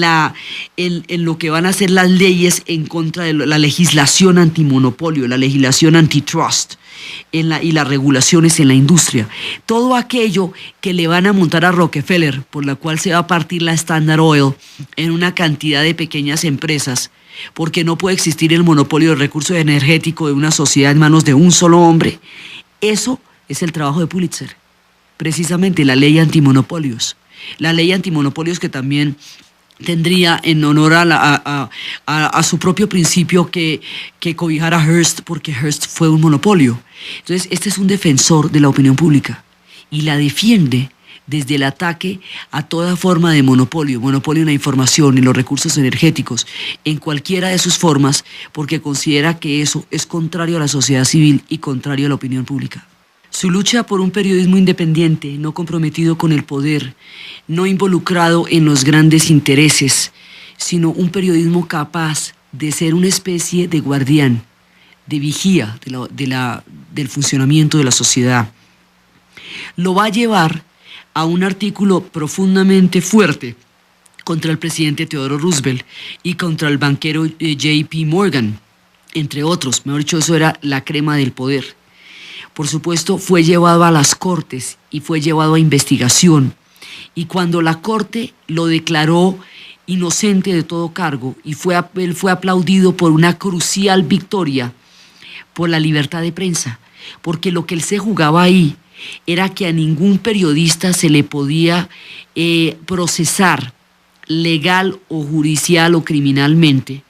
S2: lo que van a ser las leyes en contra de la legislación antimonopolio, la legislación antitrust, y las regulaciones en la industria. Todo aquello que le van a montar a Rockefeller, por la cual se va a partir la Standard Oil en una cantidad de pequeñas empresas, porque no puede existir el monopolio del recurso energético de una sociedad en manos de un solo hombre. Eso es el trabajo de Pulitzer, precisamente la ley antimonopolios. La ley antimonopolios que también tendría en honor a su propio principio que cobijar a Hearst, porque Hearst fue un monopolio. Entonces, este es un defensor de la opinión pública y la defiende desde el ataque a toda forma de monopolio en la información, en los recursos energéticos, en cualquiera de sus formas, porque considera que eso es contrario a la sociedad civil y contrario a la opinión pública. Su lucha por un periodismo independiente, no comprometido con el poder, no involucrado en los grandes intereses, sino un periodismo capaz de ser una especie de guardián, de vigía del funcionamiento de la sociedad, lo va a llevar a un artículo profundamente fuerte contra el presidente Theodore Roosevelt y contra el banquero J.P. Morgan, entre otros. Mejor dicho, eso era la crema del poder. Por supuesto, fue llevado a las cortes y fue llevado a investigación. Y cuando la corte lo declaró inocente de todo cargo y él fue aplaudido por una crucial victoria por la libertad de prensa, porque lo que él se jugaba ahí era que a ningún periodista se le podía procesar legal o judicial o criminalmente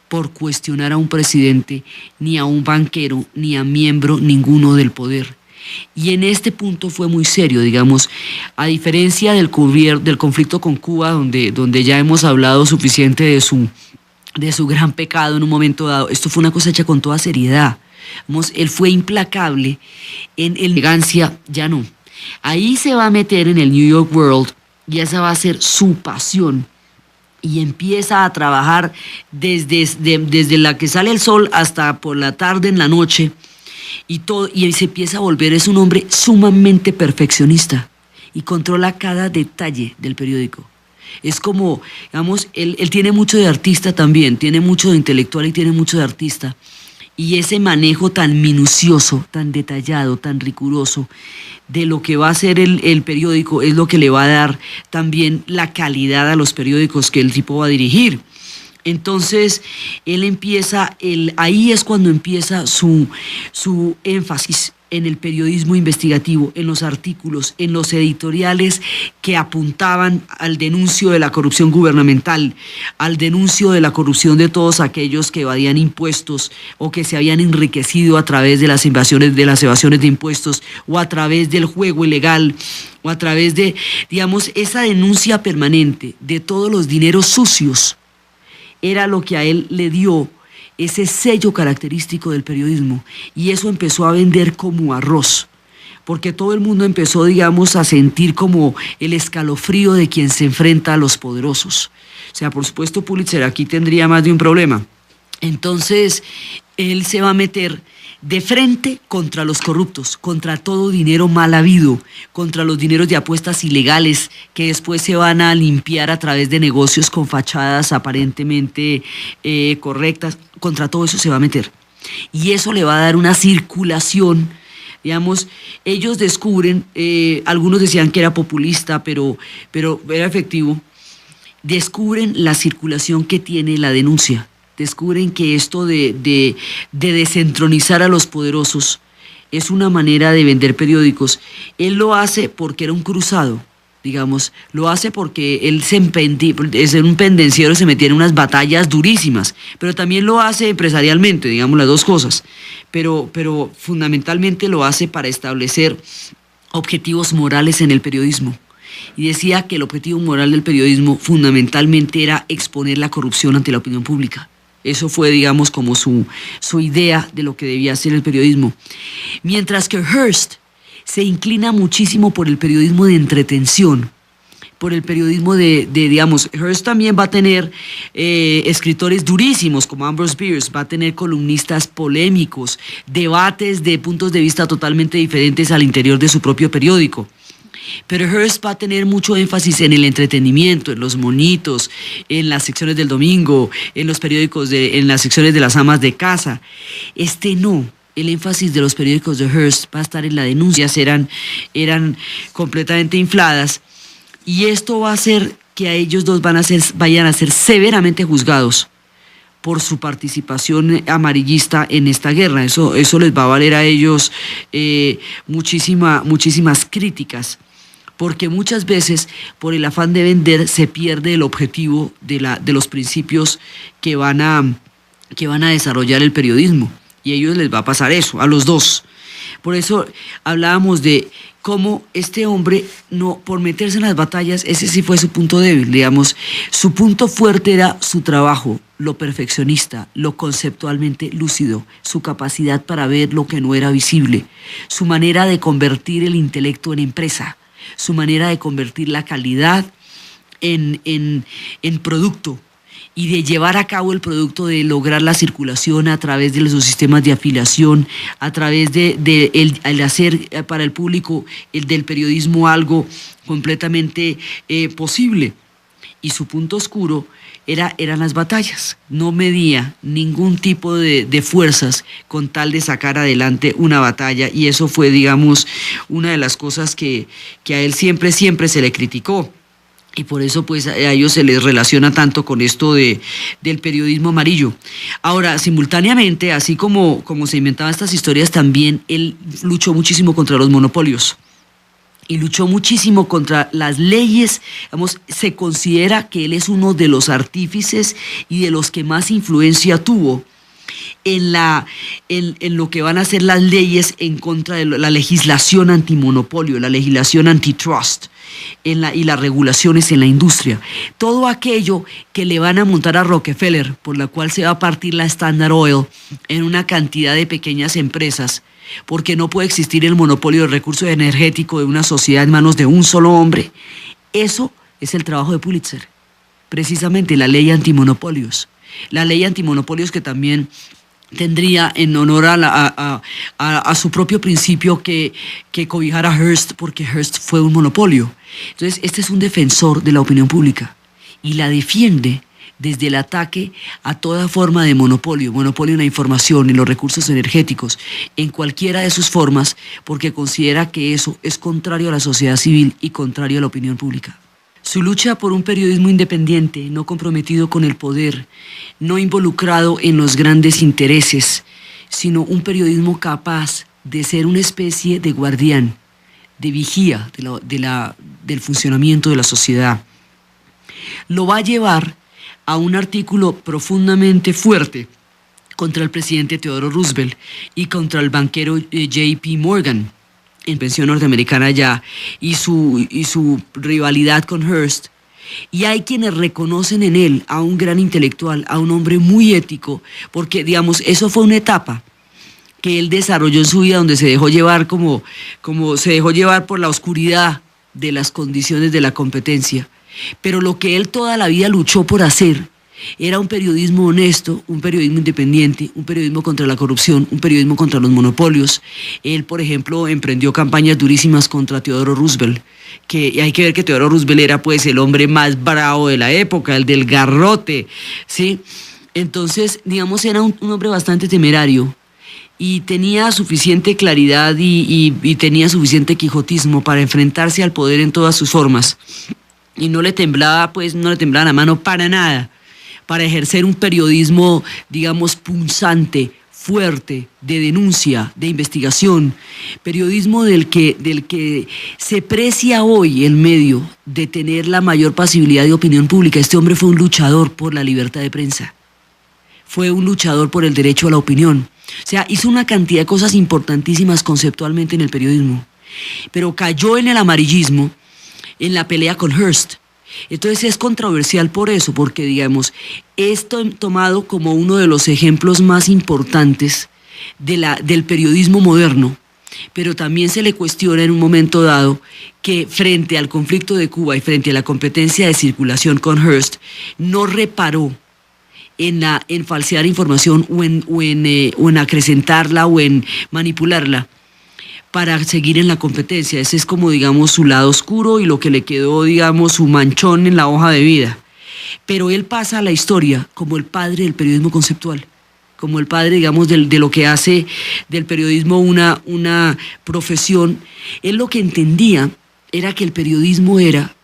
S2: por cuestionar a un presidente, ni a un banquero, ni a miembro ninguno del poder. Y en este punto fue muy serio, digamos, a diferencia del conflicto con Cuba, donde ya hemos hablado suficiente de su gran pecado en un momento dado. Esto fue una cosa hecha con toda seriedad. Vamos, él fue implacable en elegancia, ya no. Ahí se va a meter en el New York World y esa va a ser su pasión. Y empieza a trabajar desde la que sale el sol hasta por la tarde, en la noche, y se empieza a volver, es un hombre sumamente perfeccionista y controla cada detalle del periódico. Es como, digamos, él tiene mucho de artista también, tiene mucho de intelectual y tiene mucho de artista. Y ese manejo tan minucioso, tan detallado, tan riguroso de lo que va a ser el periódico es lo que le va a dar también la calidad a los periódicos que el tipo va a dirigir. Entonces, él empieza, ahí es cuando empieza su énfasis en el periodismo investigativo, en los artículos, en los editoriales que apuntaban al denuncio de la corrupción gubernamental, al denuncio de la corrupción de todos aquellos que evadían impuestos o que se habían enriquecido a través de las evasiones de impuestos o a través del juego ilegal o a través de, digamos, esa denuncia permanente de todos los dineros sucios. Era lo que a él le dio ese sello característico del periodismo, y eso empezó a vender como arroz, porque todo el mundo empezó, digamos, a sentir como el escalofrío de quien se enfrenta a los poderosos. O sea, por supuesto, Pulitzer aquí tendría más de un problema. Entonces, él se va a meter de frente contra los corruptos, contra todo dinero mal habido, contra los dineros de apuestas ilegales que después se van a limpiar a través de negocios con fachadas aparentemente correctas. Contra todo eso se va a meter. Y eso le va a dar una circulación. Digamos, ellos descubren, algunos decían que era populista, pero era efectivo. Descubren la circulación que tiene la denuncia. Descubren que esto de desentronizar a los poderosos es una manera de vender periódicos. Él lo hace porque era un cruzado, digamos, lo hace porque él es un pendenciero, se metía en unas batallas durísimas, pero también lo hace empresarialmente, digamos, las dos cosas, pero fundamentalmente lo hace para establecer objetivos morales en el periodismo. Y decía que el objetivo moral del periodismo fundamentalmente era exponer la corrupción ante la opinión pública. Eso fue, digamos, como su idea de lo que debía ser el periodismo. Mientras que Hearst se inclina muchísimo por el periodismo de entretención, por el periodismo digamos, Hearst también va a tener escritores durísimos como Ambrose Bierce, va a tener columnistas polémicos, debates de puntos de vista totalmente diferentes al interior de su propio periódico. Pero Hearst va a tener mucho énfasis en el entretenimiento, en los monitos, en las secciones del domingo, en los periódicos, en las secciones de las amas de casa. No, el énfasis de los periódicos de Hearst va a estar en la denuncia, eran completamente infladas, y esto va a hacer que a ellos dos vayan a ser severamente juzgados por su participación amarillista en esta guerra. Eso les va a valer a ellos muchísimas críticas, porque muchas veces por el afán de vender se pierde el objetivo de los principios que van a desarrollar el periodismo, y a ellos les va a pasar eso, a los dos. Por eso hablábamos de cómo este hombre, no, por meterse en las batallas, ese sí fue su punto débil, digamos. Su punto fuerte era su trabajo, lo perfeccionista, lo conceptualmente lúcido, su capacidad para ver lo que no era visible, su manera de convertir el intelecto en empresa, su manera de convertir la calidad en producto, y de llevar a cabo el producto, de lograr la circulación a través de los sistemas de afiliación, a través de el hacer para el público del periodismo algo completamente posible. Y su punto oscuro eran las batallas. No medía ningún tipo de fuerzas con tal de sacar adelante una batalla, y eso fue, digamos, una de las cosas que a él siempre se le criticó. Y por eso pues a ellos se les relaciona tanto con esto del periodismo amarillo. Ahora, simultáneamente, así como se inventaban estas historias, también él luchó muchísimo contra los monopolios. Y luchó muchísimo contra las leyes. Digamos, se considera que él es uno de los artífices y de los que más influencia tuvo en lo que van a ser las leyes en contra de la legislación antimonopolio, la legislación antitrust y las regulaciones en la industria. Todo aquello que le van a montar a Rockefeller, por la cual se va a partir la Standard Oil en una cantidad de pequeñas empresas, porque no puede existir el monopolio del recurso energético de una sociedad en manos de un solo hombre. Eso es el trabajo de Pulitzer, precisamente la ley antimonopolios. La ley antimonopolios que también tendría en honor a su propio principio que cobijar a Hearst, porque Hearst fue un monopolio. Entonces, este es un defensor de la opinión pública y la defiende desde el ataque a toda forma de monopolio en la información, en los recursos energéticos, en cualquiera de sus formas, porque considera que eso es contrario a la sociedad civil y contrario a la opinión pública. Su lucha por un periodismo independiente, no comprometido con el poder, no involucrado en los grandes intereses, sino un periodismo capaz de ser una especie de guardián, de vigía del funcionamiento de la sociedad, lo va a llevar a un artículo profundamente fuerte contra el presidente Theodore Roosevelt y contra el banquero J.P. Morgan, en pensión norteamericana ya, y su rivalidad con Hearst. Y hay quienes reconocen en él a un gran intelectual, a un hombre muy ético, porque, digamos, eso fue una etapa que él desarrolló en su vida donde se dejó llevar como se dejó llevar por la oscuridad de las condiciones de la competencia. Pero lo que él toda la vida luchó por hacer era un periodismo honesto, un periodismo independiente, un periodismo contra la corrupción, un periodismo contra los monopolios. Él, por ejemplo, emprendió campañas durísimas contra Theodore Roosevelt, que hay que ver que Theodore Roosevelt era pues el hombre más bravo de la época, el del garrote, ¿sí? Entonces, digamos, era un hombre bastante temerario y tenía suficiente claridad y tenía suficiente quijotismo para enfrentarse al poder en todas sus formas. Y no le temblaba la mano para nada, para ejercer un periodismo, digamos, punzante, fuerte, de denuncia, de investigación, periodismo del que se precia hoy el medio de tener la mayor pasibilidad de opinión pública. Este hombre fue un luchador por la libertad de prensa, fue un luchador por el derecho a la opinión. O sea, hizo una cantidad de cosas importantísimas conceptualmente en el periodismo, pero cayó en el amarillismo en la pelea con Hearst. Entonces es controversial por eso, porque, digamos, es tomado como uno de los ejemplos más importantes del periodismo moderno, pero también se le cuestiona en un momento dado que frente al conflicto de Cuba y frente a la competencia de circulación con Hearst, no reparó en falsear información o en acrecentarla o en manipularla para seguir en la competencia. Ese es como, digamos, su lado oscuro y lo que le quedó, digamos, su manchón en la hoja de vida. Pero él pasa a la historia como el padre del periodismo conceptual, como el padre, digamos, de lo que hace del periodismo una profesión. Él lo que entendía era que el periodismo era,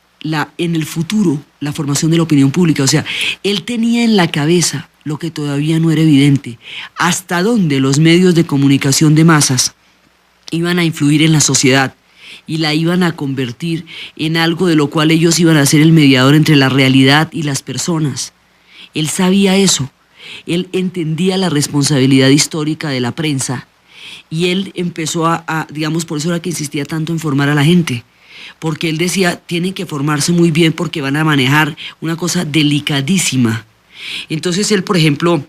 S2: en el futuro, la formación de la opinión pública. O sea, él tenía en la cabeza lo que todavía no era evidente, hasta dónde los medios de comunicación de masas iban a influir en la sociedad y la iban a convertir en algo de lo cual ellos iban a ser el mediador entre la realidad y las personas. Él sabía eso, él entendía la responsabilidad histórica de la prensa y él empezó digamos, por eso era que insistía tanto en formar a la gente, porque él decía, tienen que formarse muy bien porque van a manejar una cosa delicadísima. Entonces él, por ejemplo,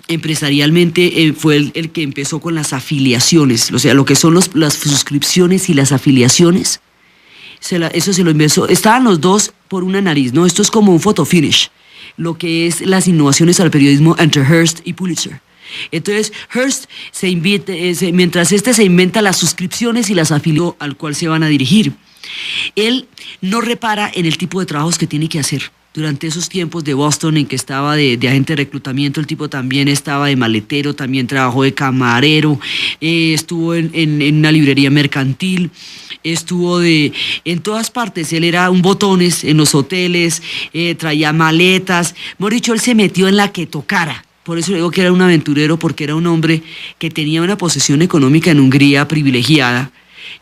S2: empresarialmente fue el que empezó con las afiliaciones, o sea, lo que son las suscripciones y las afiliaciones, eso se lo empezó, estaban los dos por una nariz, ¿no? Esto es como un photo finish, lo que es las innovaciones al periodismo entre Hearst y Pulitzer. Entonces Hearst mientras se inventa las suscripciones y las afiliaciones al cual se van a dirigir, él no repara en el tipo de trabajos que tiene que hacer. Durante esos tiempos de Boston en que estaba de agente de reclutamiento, el tipo también estaba de maletero, también trabajó de camarero, estuvo en una librería mercantil, estuvo en todas partes. Él era un botones en los hoteles, traía maletas. Mejor dicho, él se metió en la que tocara. Por eso le digo que era un aventurero, porque era un hombre que tenía una posición económica en Hungría privilegiada,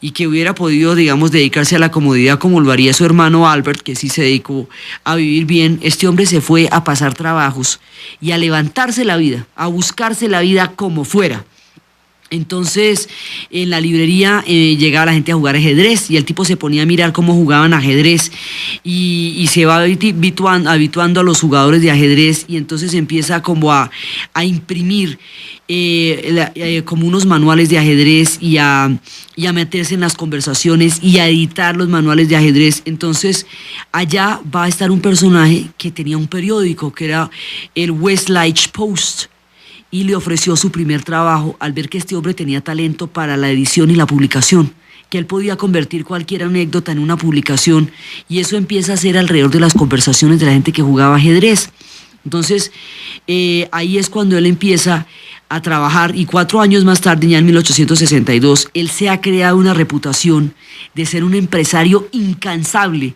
S2: y que hubiera podido, digamos, dedicarse a la comodidad como lo haría su hermano Albert, que sí se dedicó a vivir bien, este hombre se fue a pasar trabajos y a levantarse la vida, a buscarse la vida como fuera. Entonces, en la librería llegaba la gente a jugar ajedrez y el tipo se ponía a mirar cómo jugaban ajedrez y se va habituando a los jugadores de ajedrez, y entonces empieza como a imprimir como unos manuales de ajedrez y a meterse en las conversaciones y a editar los manuales de ajedrez. Entonces, allá va a estar un personaje que tenía un periódico que era el Westlife Post, y le ofreció su primer trabajo al ver que este hombre tenía talento para la edición y la publicación, que él podía convertir cualquier anécdota en una publicación, y eso empieza a ser alrededor de las conversaciones de la gente que jugaba ajedrez. Entonces, ahí es cuando él empieza a trabajar, y 4 años más tarde, ya en 1862, él se ha creado una reputación de ser un empresario incansable,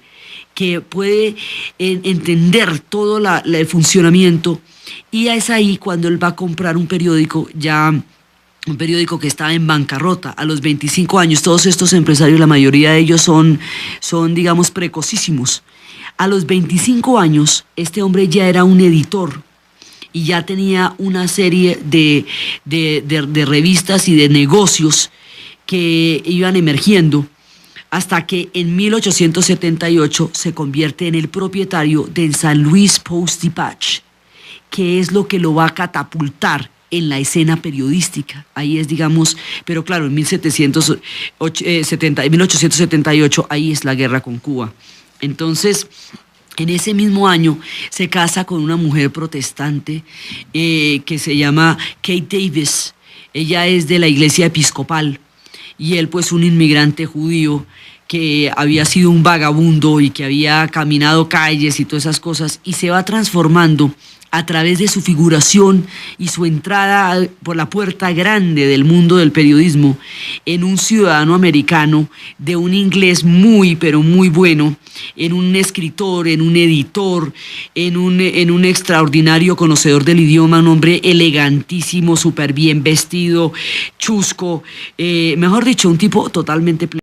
S2: que puede entender todo el funcionamiento. Y es ahí cuando él va a comprar un periódico, un periódico que estaba en bancarrota a los 25 años. Todos estos empresarios, la mayoría de ellos son digamos, precocísimos. A los 25 años, este hombre ya era un editor y ya tenía una serie de revistas y de negocios que iban emergiendo, hasta que en 1878 se convierte en el propietario del San Luis Post-Dispatch, que es lo que lo va a catapultar en la escena periodística. Ahí es, digamos, pero claro, en 1878 ahí es la guerra con Cuba. Entonces, en ese mismo año se casa con una mujer protestante que se llama Kate Davis. Ella es de la iglesia episcopal y él, pues, un inmigrante judío que había sido un vagabundo y que había caminado calles y todas esas cosas, y se va transformando a través de su figuración y su entrada por la puerta grande del mundo del periodismo en un ciudadano americano de un inglés muy, pero muy bueno, en un escritor, en un editor, en un extraordinario conocedor del idioma, un hombre elegantísimo, súper bien vestido, chusco, mejor dicho, un tipo totalmente